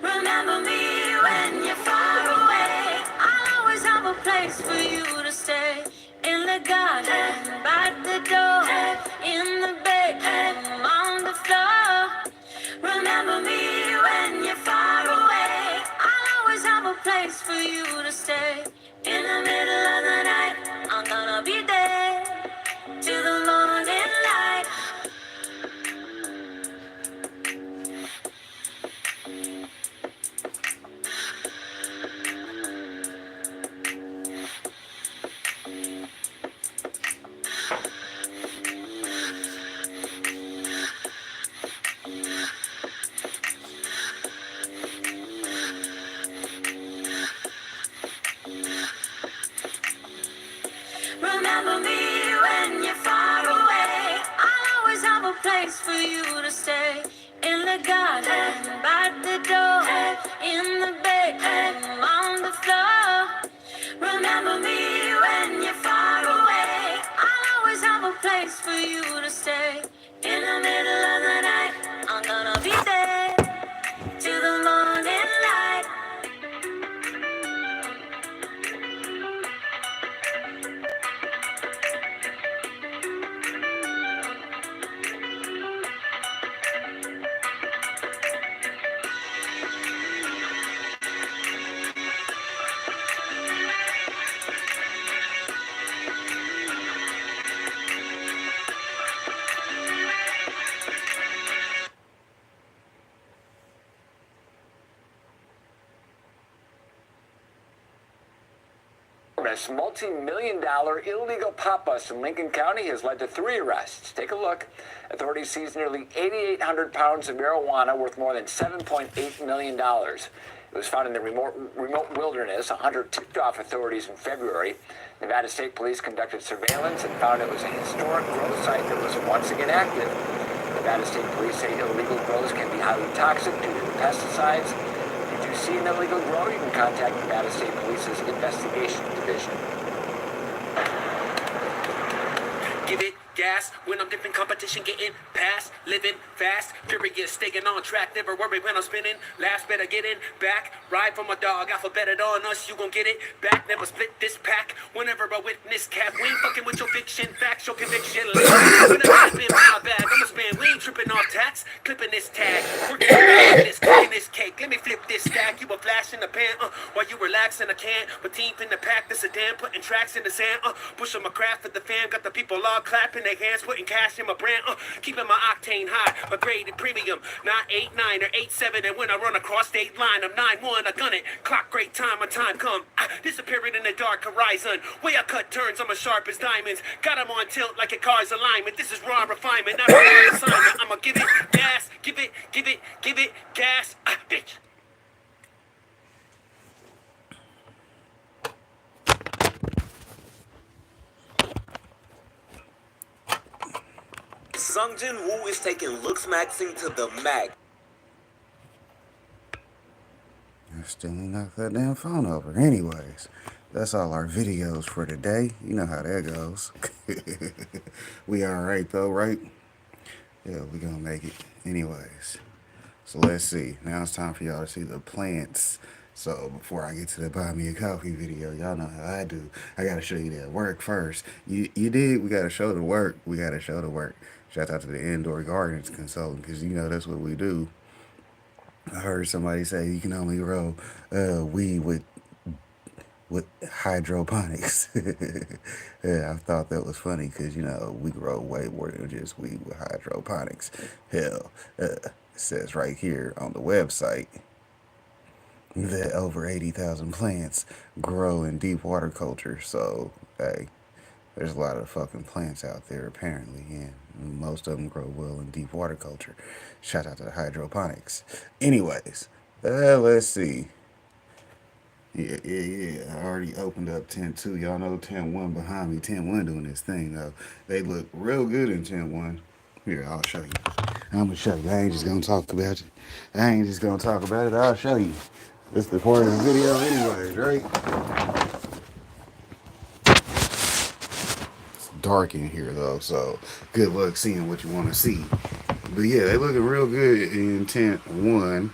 Remember me when you're far away. I'll always have a place for you to stay. In the garden, by the door, in the bedroom, on the floor. Remember me when you're far away. I'll always have a place for you to stay. In the middle of the night, I'm gonna be there till the morning light. Remember me when you're far away. I'll always have a place for you to stay. In the garden, by the door, in the bedroom, on the floor. Remember me when you're far away. I'll always have a place for you to stay. In the middle of the night, I'm gonna be there till the morning light. This multi-million-dollar illegal pop bust in Lincoln County has led to 3 arrests. Take a look. Authorities seized nearly 8,800 pounds of marijuana worth more than $7.8 million. It was found in the remote wilderness. A hunter tipped off authorities in February. Nevada State Police conducted surveillance and found it was a historic growth site that was once again active. Nevada State Police say illegal grows can be highly toxic due to the pesticides. If you see an illegal grow, you can contact Nevada State Police's Investigation Division. Give it gas when I'm dipping competition, getting past, living fast, furious, staying on track, never worry when I'm spinning. Last better get in back, ride from a dog, alphabeted on us, you gon' get it back. Never split this pack. Whenever I witness cap, we ain't fucking with your fiction, facts, your conviction. Whenever I spin my bag, I'ma spin. We ain't tripping off tax, clipping this tag, working this, cooking this cake. Let me flip this stack. You a flash in the pan, while you relaxing. I can't, but teeth in the pack, this a damn, putting tracks in the sand. Pushing my craft at the fan, got the people all clapping their hands, putting cash in my brand, keeping my octane high, my grade premium, not 8-9 or 8-7, and when I run across state line, I'm 9-1, I gun it, clock great time, my time come, disappearing in the dark horizon, way I cut turns, I'm as sharp as diamonds, got them on tilt like a car's alignment, this is raw refinement, not a raw assignment, I'ma give it gas, give it gas, bitch. Sungjin Woo is taking looks maxing to the max. I still ain't knocked that damn phone over. Anyways, that's all our videos for today. You know how that goes. We alright though, right? Yeah, we gonna make it. Anyways, so let's see. Now it's time for y'all to see the plants. So before I get to the buy me a coffee video, y'all know how I do. I gotta show you that work first. You did. We gotta show the work. We gotta show the work. Shout out to the indoor gardens consultant, because you know that's what we do. I heard somebody say you can only grow weed with hydroponics. Yeah, I thought that was funny because you know we grow way more than just weed with hydroponics. Hell, it says right here on the website that over 80,000 plants grow in deep water culture. So, hey, there's a lot of fucking plants out there apparently, and most of them grow well in deep water culture. Shout out to the hydroponics. Anyways, let's see. Yeah. I already opened up 10-2. Y'all know 10-1 behind me. 10-1 doing this thing, though. They look real good in 10-1. Here, I'll show you. I'm going to show you. I ain't just going to talk about it. I ain't just going to talk about it. I'll show you. This is the part of the video anyways, right? It's dark in here, though, so good luck seeing what you want to see. But yeah, they looking real good in 10-1.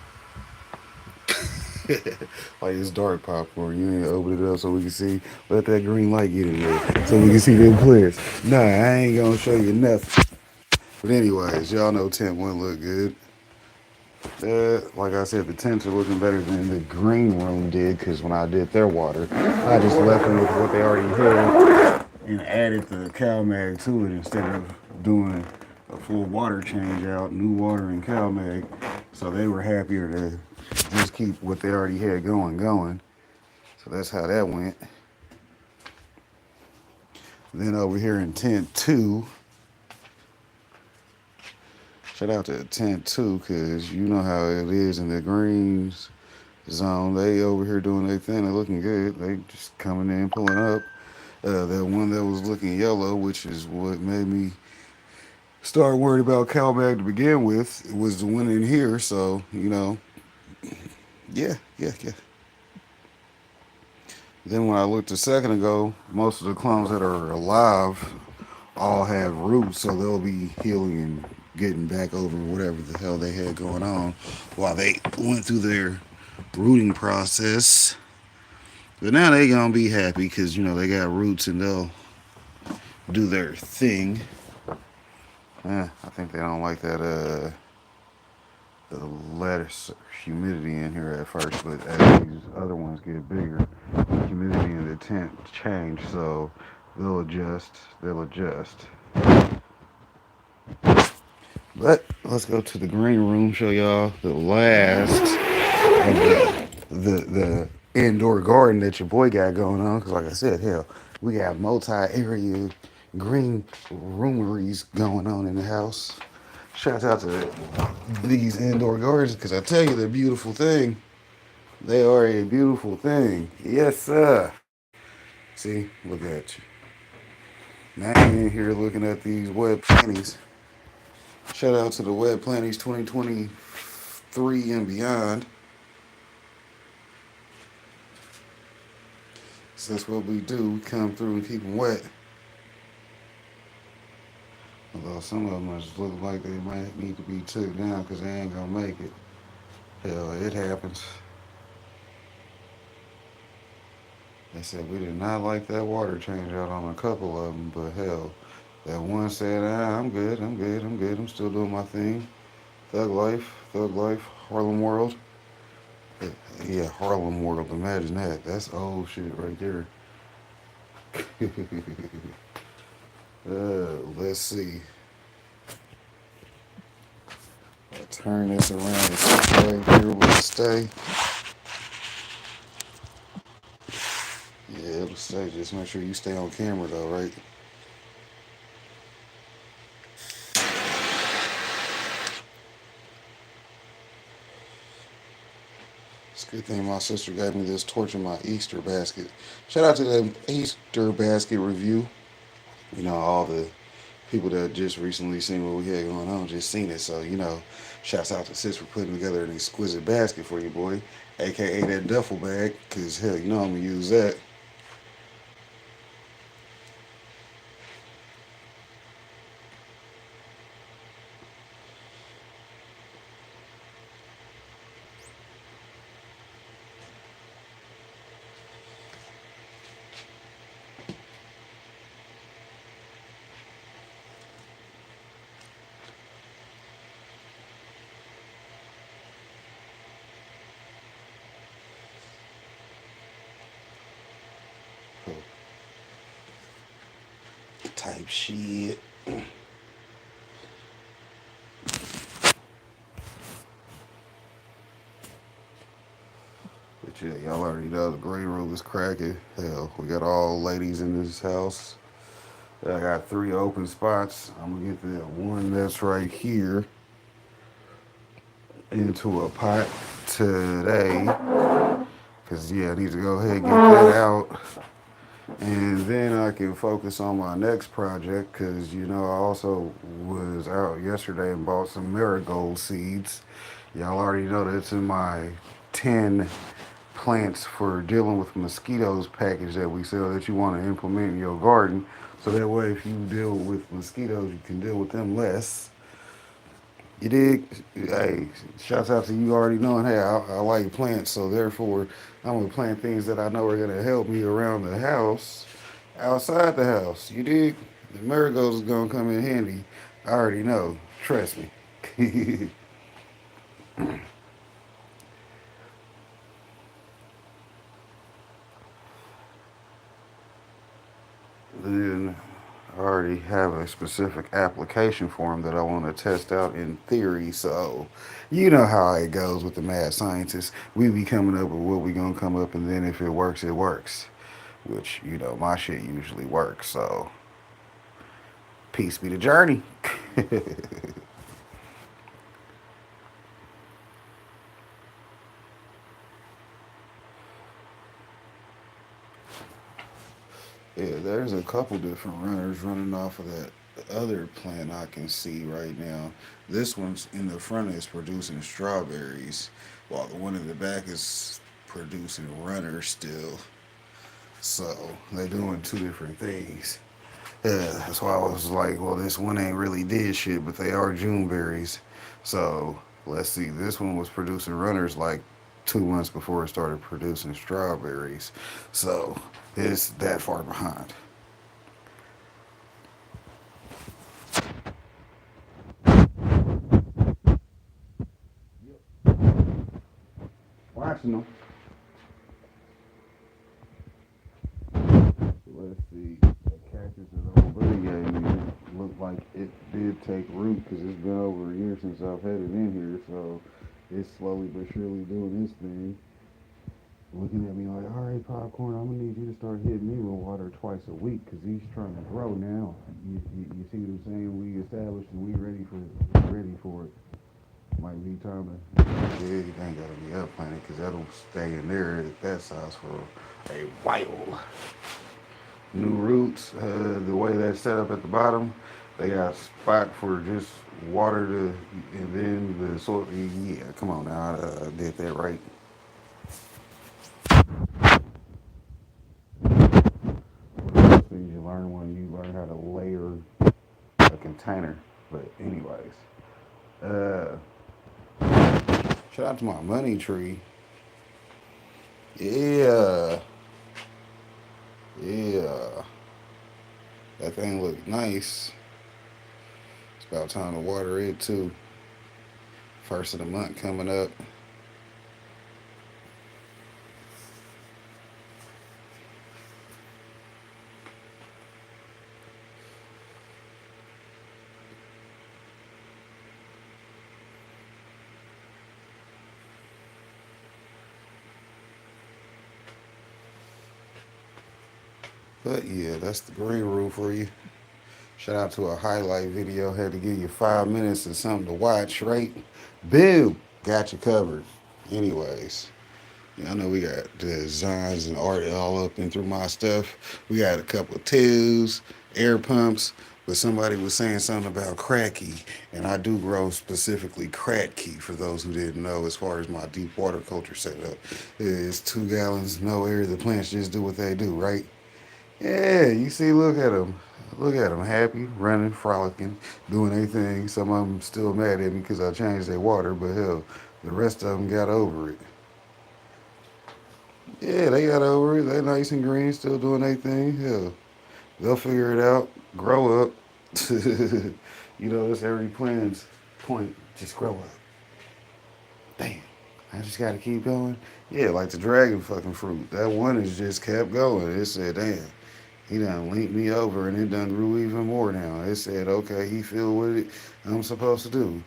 Like it's dark popcorn. You ain't open it up so we can see. Let that green light get in there so we can see them plants. Nah, I ain't gonna show you nothing. But anyways, y'all know 10-1 look good. Like I said, the tents are looking better than the green room did, because when I did their water, I just left them with what they already had and added the cow mag to it instead of doing a full water change out, new water and cow mag. So they were happier to just keep what they already had going. So that's how that went. Then over here in tent 2, shout out to tent 2, because you know how it is in the greens zone. They over here doing their thing. They're looking good. They just coming in, pulling up. That one that was looking yellow, which is what made me start worried about CalMag to begin with, was the one in here. So, you know, yeah. Then when I looked a second ago, most of the clones that are alive all have roots, so they'll be healing and getting back over whatever the hell they had going on while they went through their rooting process. But now they gonna be happy because you know they got roots and they'll do their thing. I think they don't like that the lettuce humidity in here at first, but as these other ones get bigger, the humidity in the tent change, so they'll adjust. But let's go to the green room, show y'all the last of the indoor garden that your boy got going on. Because like I said, hell, we got multi-area green roomeries going on in the house. Shout out to these indoor gardens, because I tell you, they're a beautiful thing. They are a beautiful thing. Yes, sir. See, look at you. Now you in here looking at these web planties. Shout out to the web planties 2023 and beyond. So that's what we do. We come through and keep them wet. Although some of them just look like they might need to be took down because they ain't gonna make it. Hell, it happens. They said we did not like that water change out on a couple of them, but hell, that one said, I'm good, I'm still doing my thing. Thug life, Harlem World. Yeah, Harlem World, imagine that. That's old shit right there. Let's see. I'll turn this around and see right here will it stay. Yeah, it'll stay. Just make sure you stay on camera though, right? It's a good thing my sister gave me this torch in my Easter basket. Shout out to the Easter basket review. You know, all the people that just recently seen what we had going on just seen it. So, you know, shouts out to sis for putting together an exquisite basket for you, boy. AKA that duffel bag. Because, hell, you know I'm going to use that. type shit. But yeah, y'all already know the green room is cracking. Hell, we got all ladies in this house. I got 3 open spots. I'm gonna get the one that's right here into a pot today. Cause yeah, I need to go ahead and get that out. And then I can focus on my next project. Cause you know, I also was out yesterday and bought some marigold seeds. Y'all already know that's in my 10 plants for dealing with mosquitoes package that we sell that you want to implement in your garden. So that way, if you deal with mosquitoes, you can deal with them less. You dig? Hey, shouts out to you already knowing, hey, I like plants, so therefore, I'm going to plant things that I know are going to help me around the house, outside the house. You dig? The marigolds is going to come in handy. I already know. Trust me. Then I already have a specific application form that I want to test out in theory. So, you know how it goes with the mad scientists. We be coming up with what we gonna come up, and then if it works, it works. Which you know, my shit usually works. So, peace be the journey. Yeah, there's a couple different runners running off of that other plant I can see right now. This one's in the front is producing strawberries, while the one in the back is producing runners still. So they're doing 2 different things. Yeah, that's why I was like, well, this one ain't really did shit, but they are June berries. So let's see. This one was producing runners like 2 months before it started producing strawberries. So it's that far behind. Watching them. Let's see. The cactus that old buddy gave me looked like it did take root because it's been over a year since I've had it in here. So it's slowly but surely doing its thing. Looking at me like, all right, popcorn, I'm gonna need you to start hitting me with water twice a week because he's trying to grow now. You see what I'm saying? We established and we ready for it. Might be time to, yeah, it ain't gotta be up planted because that'll stay in there at that size for a while. New roots, the way that's set up at the bottom, they got a spot for just water to, and then the soil. Yeah, come on now, I did that right. Things you learn when you learn how to layer a container. But anyways, uh, shout out to my money tree. Yeah, yeah, that thing look nice. It's about time to water it too. First of the month coming up. But yeah, that's the green room for you. Shout out to a highlight video. Had to give you 5 minutes of something to watch, right? Boom! Got you covered. Anyways, yeah, I know we got designs and art all up and through my stuff. We got a couple of tubes, air pumps, but somebody was saying something about cracky, and I do grow specifically cracky for those who didn't know as far as my deep water culture setup. It's 2 gallons, no air. The plants just do what they do, right? Yeah, you see, look at them. Look at them, happy, running, frolicking, doing their thing. Some of them still mad at me because I changed their water, but hell, the rest of them got over it. Yeah, they got over it. They nice and green, still doing their thing. Hell, they'll figure it out, grow up. You know, that's every plan's point. Just grow up. Damn, I just got to keep going. Yeah, like the dragon fucking fruit. That one has just kept going. It said, damn. He done linked me over and it done grew even more now. It said, okay, he feel what I'm supposed to do.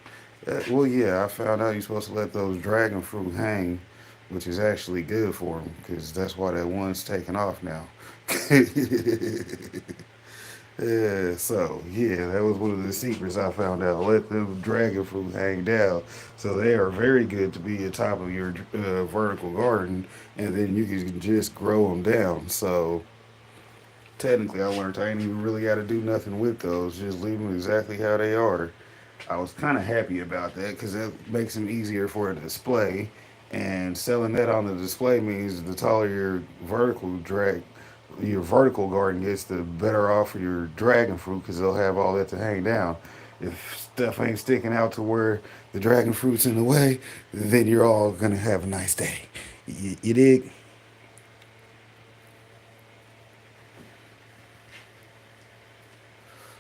Well, yeah, I found out you're supposed to let those dragon fruit hang, which is actually good for him because that's why that one's taking off now. Yeah, so yeah, that was one of the secrets I found out. Let the dragon fruit hang down, so they are very good to be atop of your vertical garden, and then you can just grow them down. So technically, I learned I ain't even really got to do nothing with those. Just leave them exactly how they are. I was kind of happy about that because that makes them easier for a display. And selling that on the display means the taller your vertical garden gets, the better off for your dragon fruit because they'll have all that to hang down. If stuff ain't sticking out to where the dragon fruit's in the way, then you're all gonna have a nice day. You dig?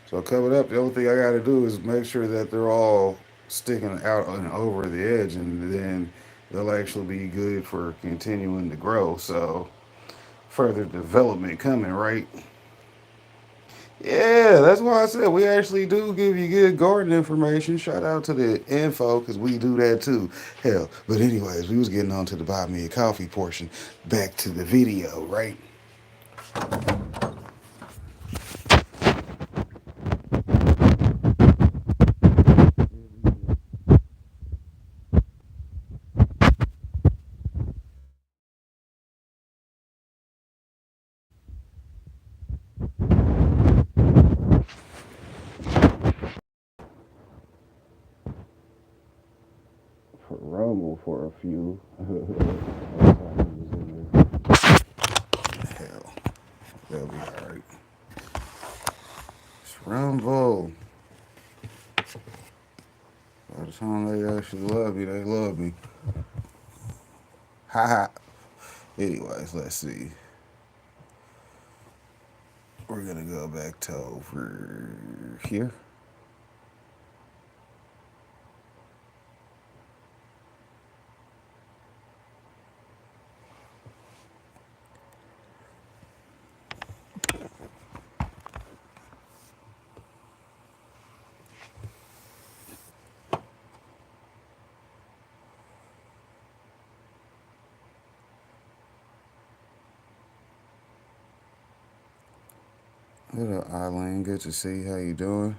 So coming up, the only thing I got to do is make sure that they're all sticking out and over the edge, and then they'll actually be good for continuing to grow. So further development coming, right? Yeah, that's why I said we actually do give you good garden information. Shout out to the info because we do that too. Hell, but anyways, we was getting on to the buy me a coffee portion. Back to the video, right? For Rumble for a few. Hell, they'll be alright. Rumble. By the time they actually love me, they love me. Ha ha. Anyways, let's see. We're gonna go back to over here. What up, Eileen? Good to see you. How you doing?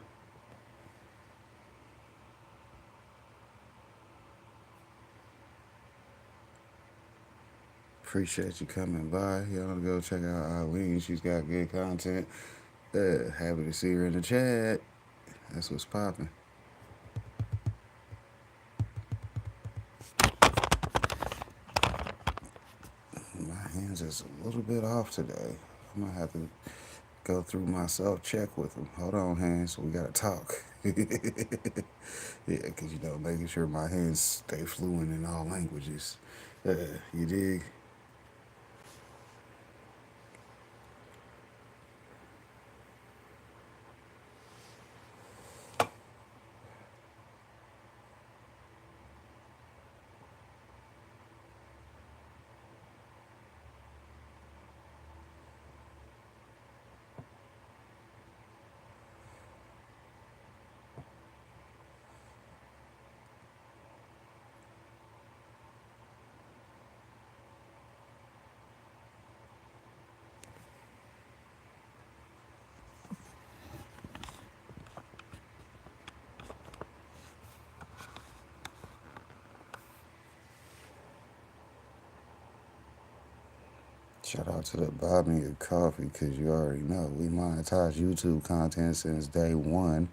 Appreciate you coming by. Y'all go check out Eileen. She's got good content. Happy to see her in the chat. That's what's popping. My hands is a little bit off today. I'm gonna have to go through my self check with them. Hold on, hands. We gotta talk. Yeah, because making sure my hands stay fluent in all languages. You dig? Shout out to the Buy Me a Coffee because you already know we monetize YouTube content since day one.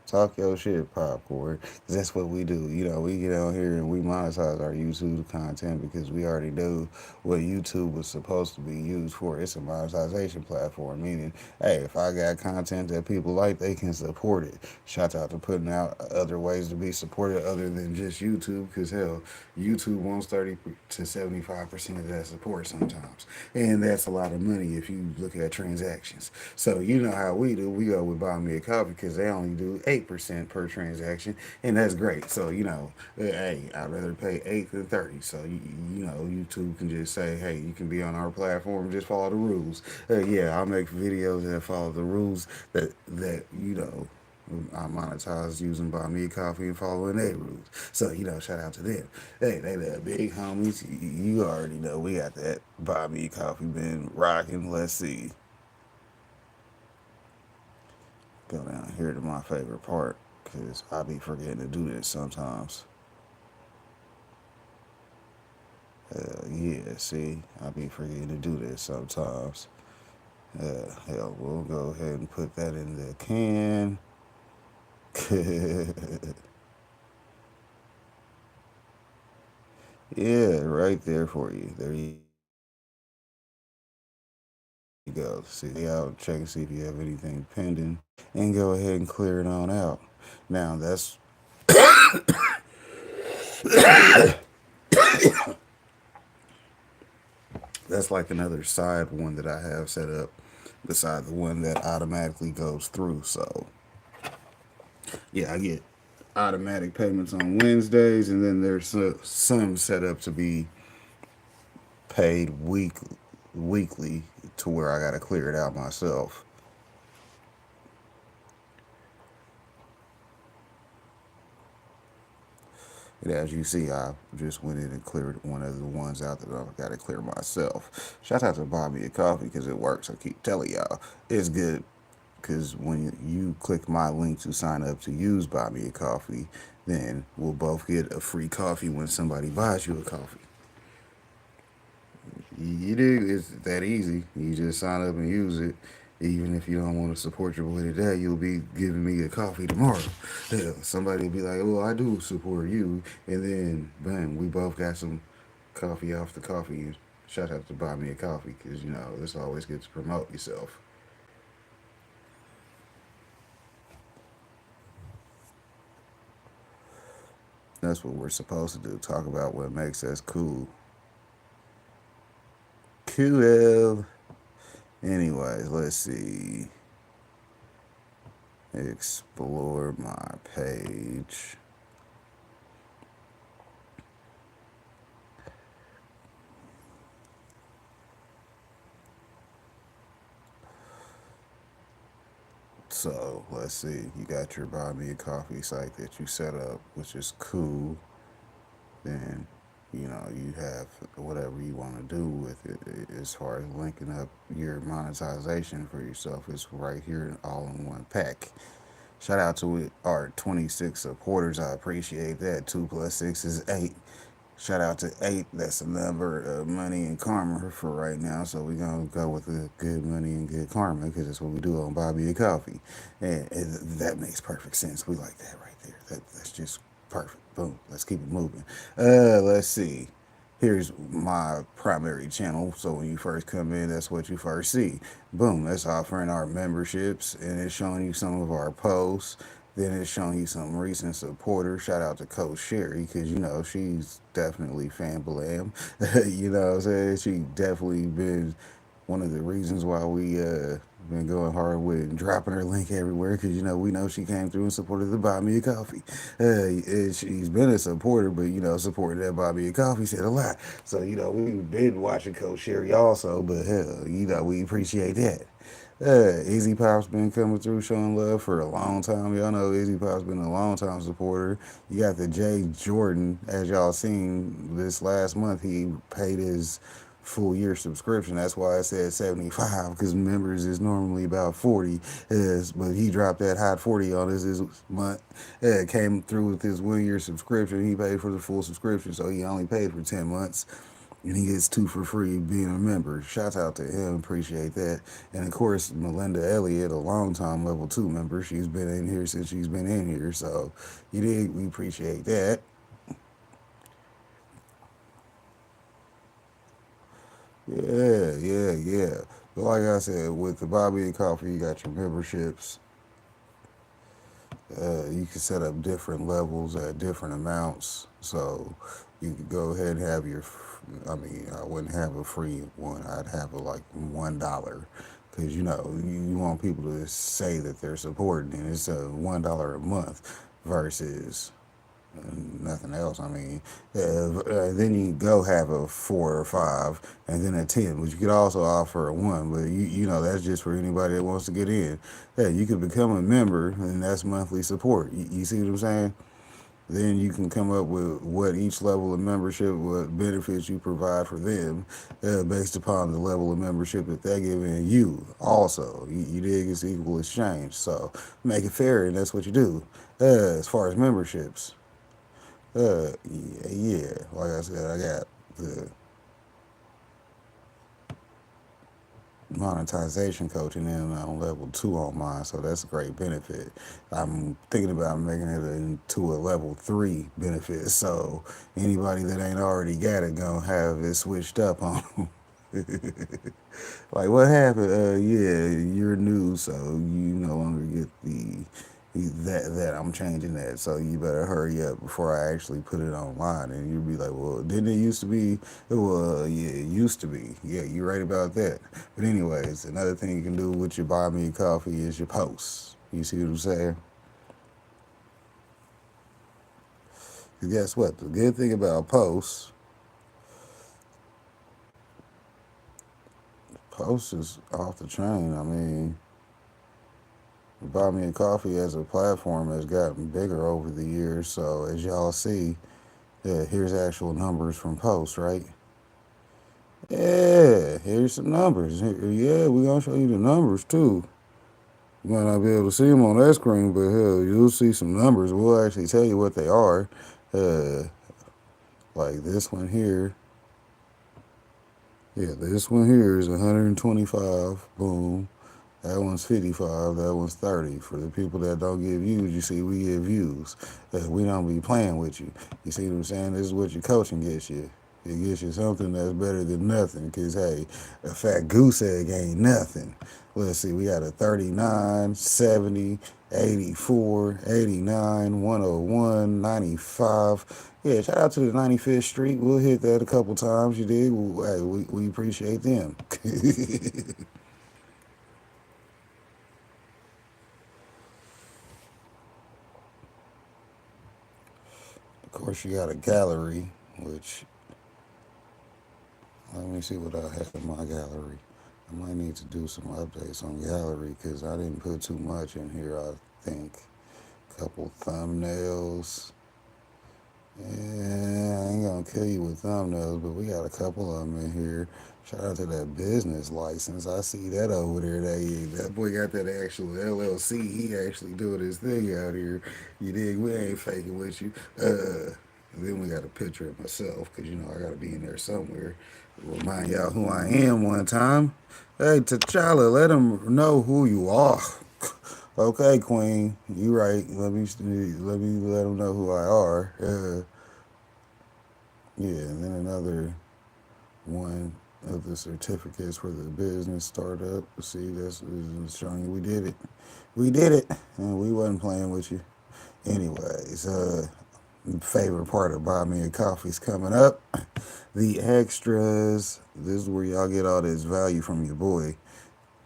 Talk your shit, popcorn. 'Cause that's what we do. We get on here and we monetize our YouTube content because we already knew what YouTube was supposed to be used for. It's a monetization platform, meaning, hey, if I got content that people like, they can support it. Shout out to putting out other ways to be supported other than just YouTube because, hell, YouTube wants 30 to 75% of that support sometimes. And that's a lot of money if you look at transactions. So you know how we do. We go with Buy Me a Coffee because they only do 8% per transaction, and that's great. So hey, I'd rather pay 8 than 30. So YouTube can just say, hey, you can be on our platform, just follow the rules. Yeah, I'll make videos that follow the rules that I monetize using Buy Me Coffee and following their rules. So, shout out to them. Hey, they the big homies. You already know we got that Buy Me Coffee been rocking. Let's see. Go down here to my favorite part because I be forgetting to do this sometimes. Yeah, see, I be forgetting to do this sometimes. Hell, we'll go ahead and put that in the can. Yeah, right there for you. There you go. See out, check and see if you have anything pending, and go ahead and clear it on out. Now that's like another side one that I have set up beside the one that automatically goes through. So yeah, I get automatic payments on Wednesdays, and then there's some set up to be paid weekly to where I got to clear it out myself. And as you see, I just went in and cleared one of the ones out that I got to clear myself. Shout out to Buy Me a Coffee because it works. I keep telling y'all, it's good. Because when you click my link to sign up to use Buy Me a Coffee, then we'll both get a free coffee when somebody buys you a coffee. You do. It's that easy. You just sign up and use it. Even if you don't want to support your boy today, you'll be giving me a coffee tomorrow. Hell, somebody will be like, "Well, I do support you," and then bam, we both got some coffee off the coffee. And shout out to Buy Me a Coffee because it's always good to promote yourself. That's what we're supposed to do. Talk about what makes us cool. Cool. Anyways, let's see. Explore my page. So let's see. You got your Buy Me a Coffee site that you set up, which is cool. Then you have whatever you want to do with it as far as linking up your monetization for yourself. It's right here all in one pack. Shout out to our 26 supporters. I appreciate that. 2 plus 6 is 8. Shout out to 8. That's the number of money and karma for right now. So we're going to go with the good money and good karma because that's what we do on Buy Me a Coffee. And that makes perfect sense. We like that right there. That's just perfect. Boom. Let's keep it moving. Let's see. Here's my primary channel. So when you first come in, that's what you first see. Boom. That's offering our memberships, and it's showing you some of our posts. Then it's showing you some recent supporters. Shout out to Coach Sherry because she's definitely fan blam. You know what I'm saying? She definitely been one of the reasons why we been going hard with dropping her link everywhere because we know she came through and supported the Buy Me a Coffee. She's been a supporter, but supporting that Buy Me a Coffee said a lot. So we've been watching Coach Sherry also, but hell, we appreciate that. Easy Pop's been coming through showing love for a long time. Y'all know Easy Pop's been a long time supporter. You got the J Jordan, as y'all seen this last month, he paid his full year subscription. That's why I said 75 because members is normally about 40. But he dropped that hot 40 on us this month. Came through with his 1 year subscription. He paid for the full subscription, so he only paid for 10 months. And he gets 2 for free being a member. Shout out to him, appreciate that. And of course, Melinda Elliott, a long-time level 2 member. She's been in here since she's been in here, so we appreciate that. Yeah. But like I said, with the Buy Me a Coffee, you got your memberships. You can set up different levels at different amounts. So you could go ahead and have I wouldn't have a free one. I'd have like $1 because you know you want people to say that they're supporting, and it's $1 a month versus nothing else. I mean, then you go have a 4 or 5, and then a 10, but you could also offer a 1. But you know that's just for anybody that wants to get in. Yeah, you could become a member, and that's monthly support. You see what I'm saying? Then you can come up with what each level of membership, what benefits you provide for them, based upon the level of membership that they're giving you. Also, you dig? It's equal exchange. So make it fair, and that's what you do. As far as memberships. Yeah, like I said, I got the monetization coaching in on level 2 on mine, so that's a great benefit. I'm thinking about making it into a level 3 benefit, so anybody that ain't already got it gonna have it switched up on. Like, what happened? Yeah, you're new, so you no longer get that I'm changing that. So you better hurry up before I actually put it online. And you'll be like, well, didn't it used to be? Well, yeah, it used to be. Yeah, you're right about that. But anyways, another thing you can do with your buy me coffee is your posts. You see what I'm saying? 'Cause guess what? The good thing about posts is off the chain. I mean, Buy Me a Coffee as a platform has gotten bigger over the years. So as y'all see, here's actual numbers from posts, right? Yeah, here's some numbers. Yeah, we're going to show you the numbers too. You might not be able to see them on that screen, but hell, you'll see some numbers. We'll actually tell you what they are. Like this one here. Yeah, this one here is 125. Boom. That one's 55, that one's 30. For the people that don't get views, you see, we get views. We don't be playing with you. You see what I'm saying? This is what your coaching gets you. It gets you something that's better than nothing. Because, hey, a fat goose egg ain't nothing. Let's see, we got a 39, 70, 84, 89, 101, 95. Yeah, shout out to the 95th Street. We'll hit that a couple times, you dig? Hey, we appreciate them. Of course, you got a gallery, which, let me see what I have in my gallery. I might need to do some updates on gallery because I didn't put too much in here, I think. Couple thumbnails. Yeah, I ain't gonna kill you with thumbnails, but we got a couple of them in here. Shout out to that business license. I see that over there. That boy got that actual LLC. He actually doing his thing out here. You dig? We ain't faking with you. And then we got a picture of myself, because, you know, I got to be in there somewhere. Remind y'all who I am one time. Hey, T'Challa, let them know who you are. Okay, Queen, you right. Let me let them know who I are. Yeah, and then another one of the certificates for the business startup. See, that's showing you we did it. We did it, and we wasn't playing with you. Anyways, favorite part of Buy Me a Coffee's coming up. The extras. This is where y'all get all this value from your boy.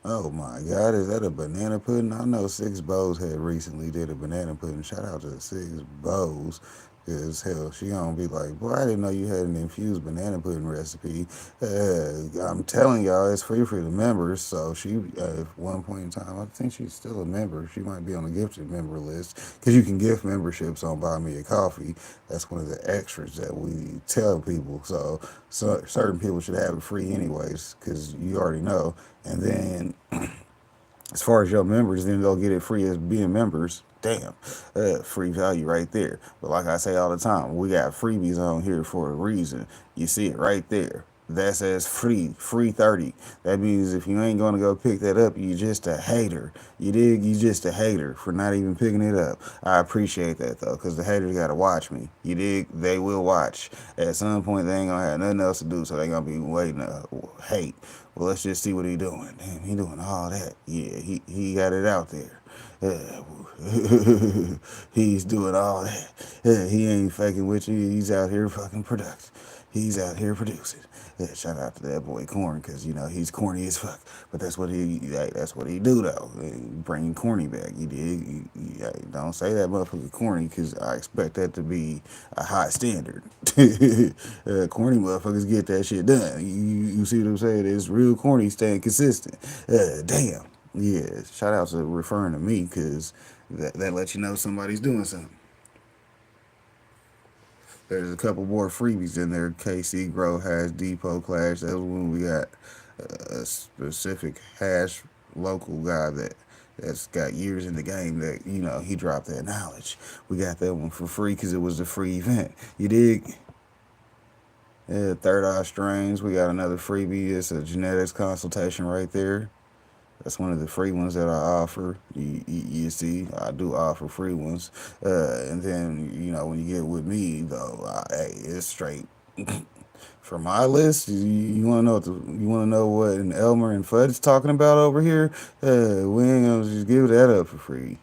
Oh my God, is that a banana pudding? I know Six Bows had recently did a banana pudding. Shout out to Six Bows. Because hell, she gonna be like, boy, I didn't know you had an infused banana pudding recipe. I'm telling y'all, it's free for the members. So she, at one point in time, I think she's still a member. She might be on the gifted member list. Because you can gift memberships on Buy Me a Coffee. That's one of the extras that we tell people. So certain people should have it free anyways, because you already know. And then, as far as your members, then they'll get it free as being members. Damn, free value right there. But like I say all the time, we got freebies on here for a reason. You see it right there. That says free 30. That means if you ain't gonna go pick that up, you just a hater. You dig? You just a hater for not even picking it up. I appreciate that though, because the haters gotta watch me. You dig? They will watch. At some point, they ain't gonna have nothing else to do, so they gonna be waiting to hate. Well, let's just see what he doing. Damn, he doing all that. Yeah, he got it out there. He's doing all that. He ain't fucking with you. He's out here fucking productive. He's out here producing. Shout out to that boy Corn, cause he's corny as fuck. But that's what that's what he do though. Bring corny back. You dig? Don't say that motherfucker corny, cause I expect that to be a high standard. Corny motherfuckers get that shit done. You see what I'm saying? It's real corny staying consistent. Damn. Yeah. Shout out to referring to me, cause that lets you know somebody's doing something. There's a couple more freebies in there. KC Grow Hash Depot Clash. That was when we got a specific hash local guy that's got years in the game that he dropped that knowledge. We got that one for free because it was a free event. You dig? Third Eye Strains. We got another freebie. It's a genetics consultation right there. That's one of the free ones that I offer. You see, I do offer free ones. And then, when you get with me, though, hey, it's straight. For my list, you want to know what an Elmer and Fudd is talking about over here? We ain't gonna just give that up for free.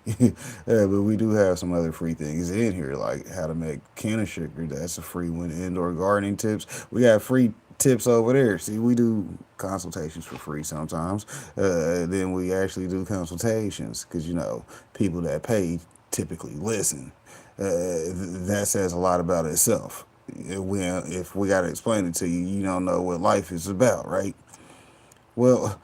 But we do have some other free things in here, like how to make canna sugar. That's a free one. Indoor gardening tips. We got free tips over there. See, we do consultations for free sometimes. Then we actually do consultations because people that pay typically listen. That says a lot about itself. If we got to explain it to you, you don't know what life is about, right? Well,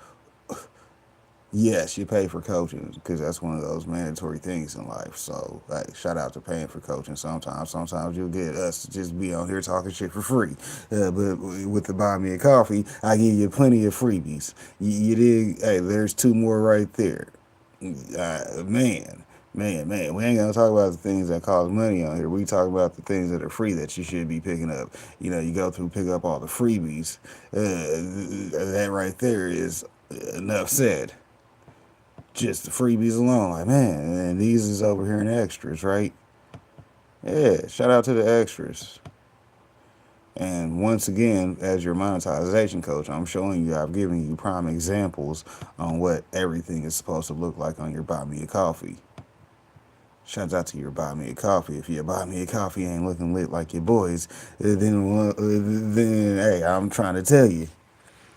yes, you pay for coaching because that's one of those mandatory things in life. So, shout out to paying for coaching sometimes. Sometimes you'll get us to just be on here talking shit for free. But with the Buy Me a Coffee, I give you plenty of freebies. You dig? Hey, there's two more right there. Man, we ain't gonna talk about the things that cost money on here. We talk about the things that are free that you should be picking up. You go through, pick up all the freebies. That right there is enough said. Just the freebies alone, like, man, and these is over here in extras, right? Yeah, shout out to the extras. And once again, as your monetization coach, I've given you prime examples on what everything is supposed to look like on your Buy Me a Coffee. Shouts out to your Buy Me a Coffee. If your Buy Me a Coffee ain't looking lit like your boys, then hey, I'm trying to tell you.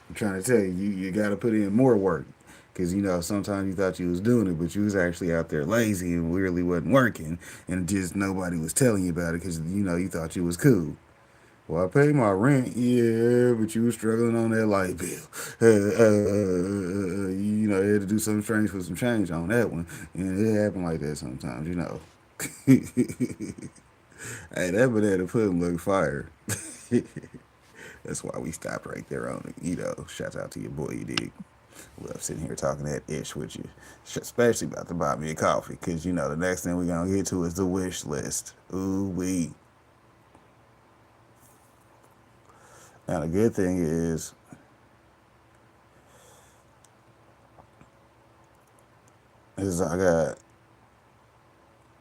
You got to put in more work. Because, sometimes you thought you was doing it, but you was actually out there lazy and really wasn't working. And just nobody was telling you about it because, you thought you was cool. Well, I paid my rent, yeah, but you was struggling on that light bill. You had to do something strange for some change on that one. And it happened like that sometimes, Hey, that banana pudding look fire. That's why we stopped right there on it. Shout out to your boy, you dig? Love sitting here talking that ish with you, especially about to Buy Me a Coffee, because the next thing we're gonna get to is the wish list. Ooh wee. Now the good thing is I got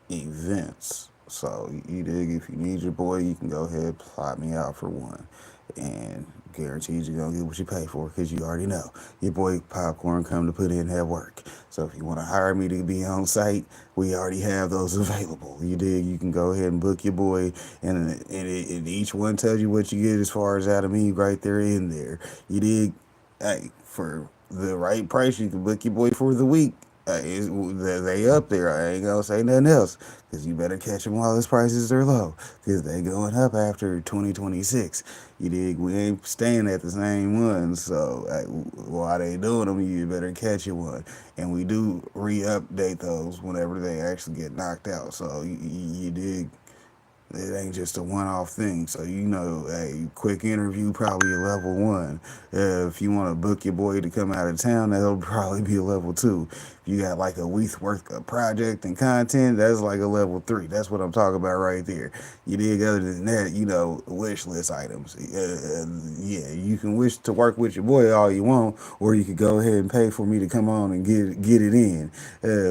events. So you dig? If you need your boy, you can go ahead, plot me out for one, and guaranteed you're gonna get what you pay for because you already know your boy Popcorn come to put in that work. So if you want to hire me to be on site, we already have those available. You dig? You can go ahead and book your boy, and each one tells you what you get as far as out of me right there in there. You dig? Hey, for the right price, you can book your boy for the week. They up there. I ain't gonna say nothing else because you better catch them while his prices are low because they going up after 2026. You dig? We ain't staying at the same ones. So while they doing them, you better catch you one. And we do re-update those whenever they actually get knocked out. So you dig? It ain't just a one-off thing. So, a quick interview, probably a level 1. If you want to book your boy to come out of town, that'll probably be a level 2. If you got like a week's worth of project and content, that's like a level 3. That's what I'm talking about right there. You dig? Other than that, wish list items. Yeah, you can wish to work with your boy all you want, or you could go ahead and pay for me to come on and get it in.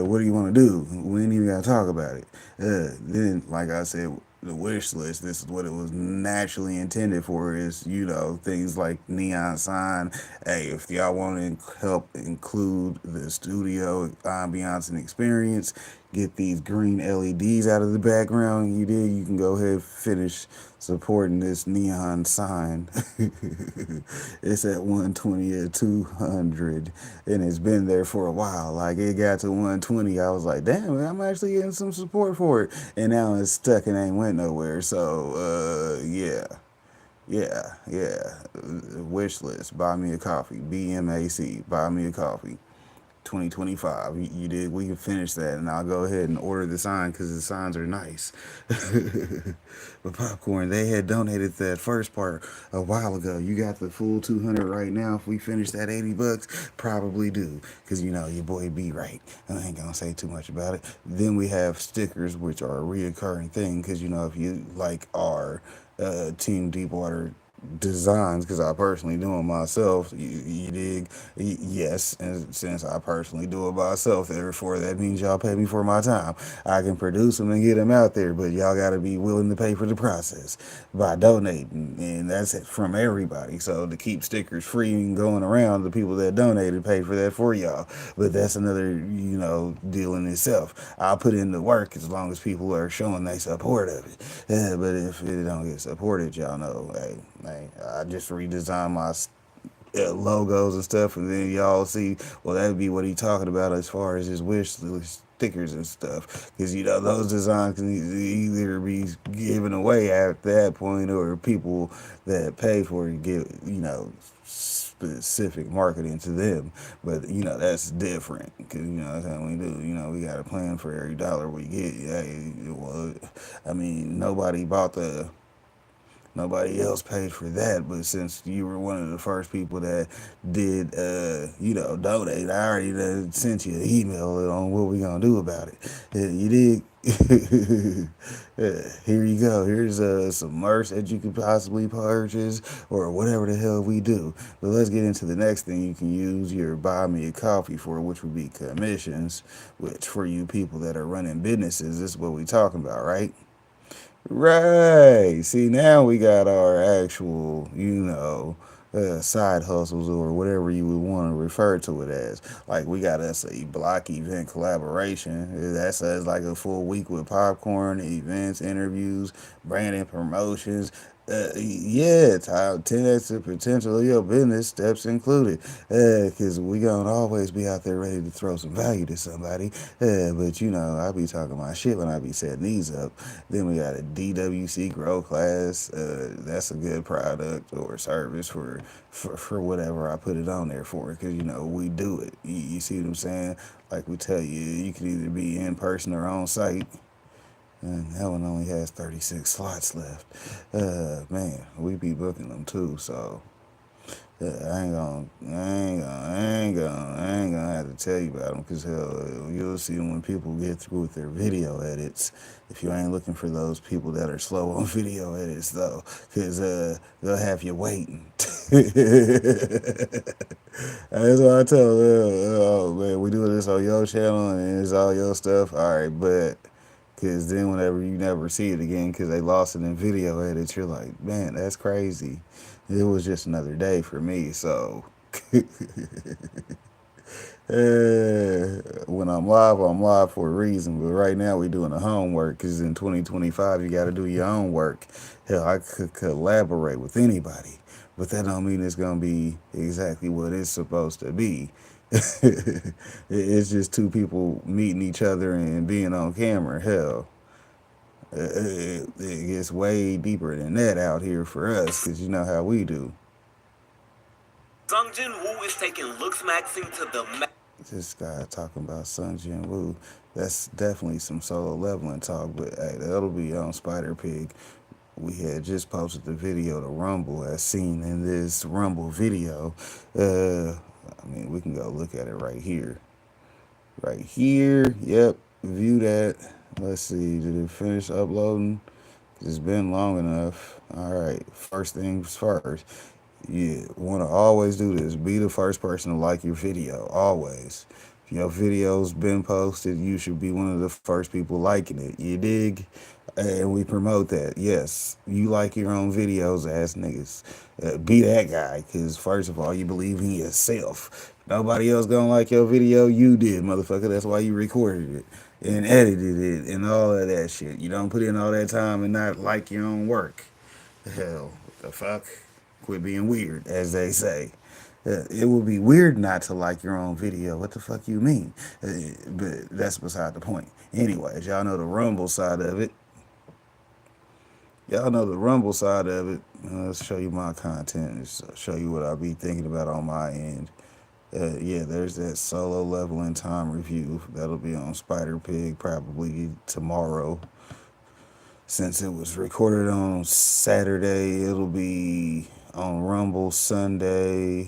What do you want to do? We ain't even got to talk about it. Then, like I said, the wish list. This is what it was naturally intended for. Is things like neon sign. Hey, if y'all want to help include the studio ambiance and experience, get these green LEDs out of the background. You can go ahead and finish supporting this neon sign. It's at 120 at 200, and it's been there for a while. Like it got to 120, I was like, damn, I'm actually getting some support for it, and now it's stuck and ain't went nowhere. So yeah. Wish list. Buy me a coffee. BMAC. Buy me a coffee. 2025. You did. We can finish that, and I'll go ahead and order the sign because the signs are nice. But popcorn, they had donated that first part a while ago. You got the full 200 right now. If we finish that $80, probably do, because your boy be right. I ain't gonna say too much about it. Then we have stickers, which are a reoccurring thing, because if you like our Team Deepwater designs, because I personally do them myself. You dig? Yes, and since I personally do it myself, therefore that means y'all pay me for my time. I can produce them and get them out there, but y'all got to be willing to pay for the process by donating, and that's it from everybody. So to keep stickers free and going around, the people that donated pay for that for y'all. But that's another deal in itself. I'll put in the work as long as people are showing they support of it. But if it don't get supported, y'all know, hey, I just redesigned my logos and stuff, and then y'all see, well, that'd be what he talking about as far as his wish list stickers and stuff, because those designs can either be given away at that point, or people that pay for it get specific marketing to them. But that's different, because that's how we do. We got a plan for every dollar we get. Well, I mean, nobody else paid for that, but since you were one of the first people that did, donate, I already sent you an email on what we gonna do about it. You dig? Here you go. Here's some merch that you could possibly purchase, or whatever the hell we do. But let's get into the next thing you can use your buy me a coffee for, which would be commissions, which for you people that are running businesses, this is what we talking about, right? Right. See, now we got our actual, side hustles, or whatever you would want to refer to it as. Like, we got us a block event collaboration. That's us like a full week with popcorn, events, interviews, branding, promotions. Yeah, 10x the potential of your business, steps included. Because we gonna always be out there ready to throw some value to somebody. But I be talking my shit when I be setting these up. Then we got a DWC Grow class. That's a good product or service for whatever I put it on there for. Because we do it. You see what I'm saying? Like we tell you, you can either be in person or on site. And that one only has 36 slots left. Man, we be booking them too, so I ain't gonna have to tell you about them, because hell, you'll see them when people get through with their video edits. If you ain't looking for those people that are slow on video edits, though, because they'll have you waiting. That's what I tell them. Oh man, we doing this on your channel and it's all your stuff. All right, but. Because then whenever you never see it again because they lost it in video edits, you're like, man, that's crazy. It was just another day for me. So when I'm live for a reason. But right now we're doing the homework, because in 2025 you got to do your own work. Hell, I could collaborate with anybody, but that don't mean it's going to be exactly what it's supposed to be. It's just two people meeting each other and being on camera. Hell, it gets way deeper than that out here for us, because you know how we do. Sung Jin Woo is taking looks maxing to the This guy talking about Sung Jin Woo. That's definitely some solo leveling talk, but hey, that'll be on Spider Pig. We had just posted the video to Rumble as seen in this Rumble video. I mean, we can go look at it right here. Right here. Yep. View that. Let's see. Did it finish uploading? It's been long enough. All right. First things first. You want to always do this. Be the first person to like your video. Always. If your video's been posted, you should be one of the first people liking it. You dig? And we promote that. Yes, you like your own videos, ass niggas. Be that guy, because first of all, you believe in yourself. Nobody else gonna like your video. You did, motherfucker. That's why you recorded it and edited it and all of that shit. You don't put in all that time and not like your own work. Hell, what the fuck? Quit being weird, as they say. It would be weird not to like your own video. What the fuck you mean? But that's beside the point. Anyways, y'all know the Rumble side of it. Y'all know the Rumble side of it. Let's show you my content. Just show you what I be thinking about on my end. Yeah, there's that solo level in time review. That'll be on Spider Pig probably tomorrow. Since it was recorded on Saturday, it'll be on Rumble Sunday,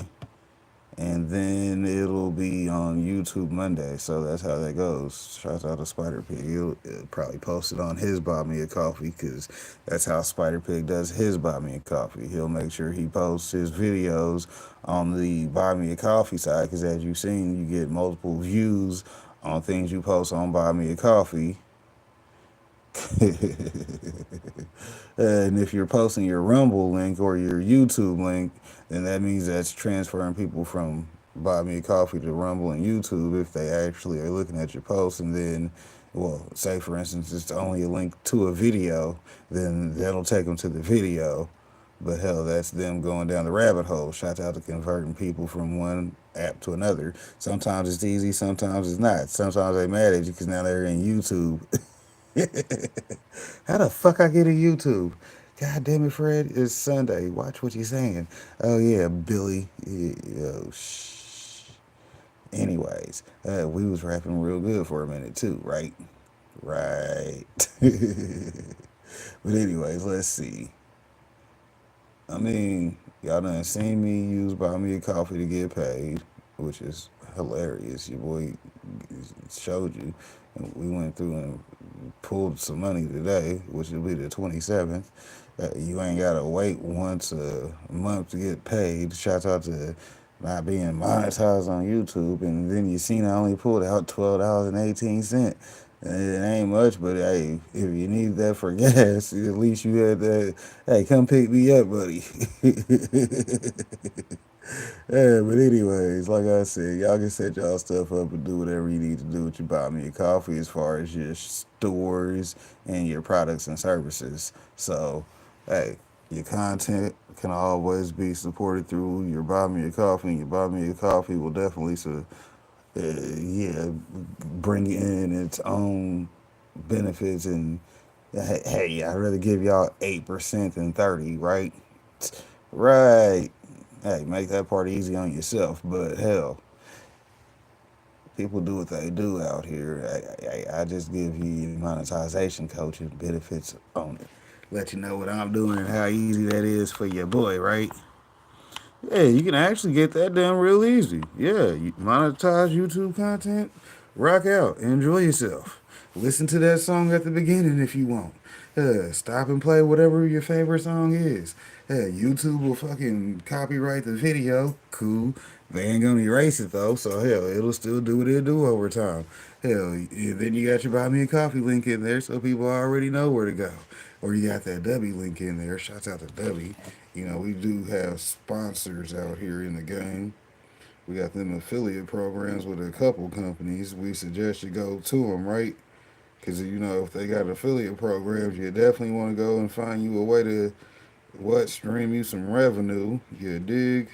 and then it'll be on YouTube Monday. So that's how that goes. Shout out to Spider Pig. He'll probably post it on his Buy Me a Coffee, because that's how Spider Pig does his Buy Me a Coffee. He'll make sure he posts his videos on the Buy Me a Coffee side, because as you've seen, you get multiple views on things you post on Buy Me a Coffee. And if you're posting your Rumble link or your YouTube link, then that means that's transferring people from Buy Me a Coffee to Rumble and YouTube if they actually are looking at your post. And then, well, say for instance, it's only a link to a video, then that'll take them to the video. But hell, that's them going down the rabbit hole. Shout out to converting people from one app to another. Sometimes it's easy, sometimes it's not. Sometimes they mad at you because now they're in YouTube. How the fuck I get a YouTube? God damn it, Fred. It's Sunday. Watch what you're saying. Oh, yeah, Billy. Oh, shh. Anyways, we was rapping real good for a minute, too, right? Right. But anyways, let's see. I mean, y'all done seen me use Buy Me a Coffee to get paid, which is hilarious. Your boy showed you. And we went through and pulled some money today, which will be the 27th. You ain't got to wait once a month to get paid. Shout out to not being monetized on YouTube. And then you seen I only pulled out $12.18. It ain't much, but hey, if you need that for gas, at least you had that. Hey, come pick me up, buddy. Yeah, but anyways, like I said, y'all can set y'all stuff up and do whatever you need to do with your Buy Me a Coffee as far as your stores and your products and services. So, hey, your content can always be supported through your Buy Me a Coffee, and your Buy Me a Coffee will definitely bring in its own benefits. And hey, I'd rather give y'all 8% than 30, right? Right. Hey, make that part easy on yourself. But hell, people do what they do out here. I just give you monetization coaching benefits on it. Let you know what I'm doing and how easy that is for your boy, right? Yeah, you can actually get that done real easy. Yeah, you monetize YouTube content, rock out, enjoy yourself. Listen to that song at the beginning if you want. Stop and play whatever your favorite song is. YouTube will fucking copyright the video. Cool. They ain't gonna erase it though, so hell, it'll still do what it'll do over time. Hell, then you got your Buy Me a Coffee link in there so people already know where to go. Or you got that W link in there. Shouts out to W. You know, we do have sponsors out here in the game. We got them affiliate programs with a couple companies. We suggest you go to them, right? Because, you know, if they got affiliate programs, you definitely want to go and find you a way to, stream you some revenue. You dig?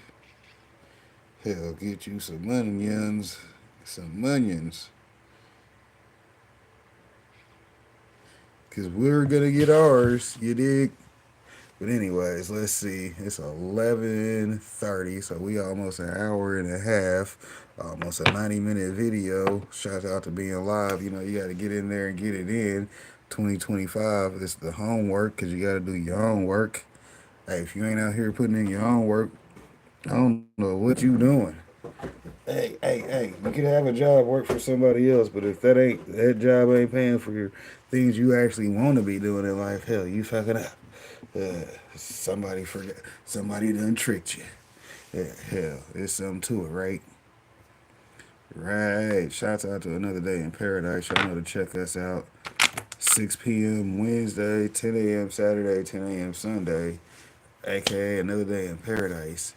Hell, get you some onions. Some onions. Because we're going to get ours. You dig? But anyways, let's see. It's 11:30, so we almost an hour and a half, almost a 90-minute video. Shout out to being live. You know, you got to get in there and get it in. 2025, it's the homework, because you got to do your own work. Hey, if you ain't out here putting in your own work, I don't know what you doing. Hey, you can have a job, work for somebody else, but if that job ain't paying for your things you actually want to be doing in life, hell, you fucking up. Somebody forgot. Somebody done tricked you. Yeah, hell, there's something to it, right? Right. Shouts out to Another Day in Paradise. Y'all know to check us out. 6 p.m. Wednesday, 10 a.m. Saturday, 10 a.m. Sunday, aka Another Day in Paradise.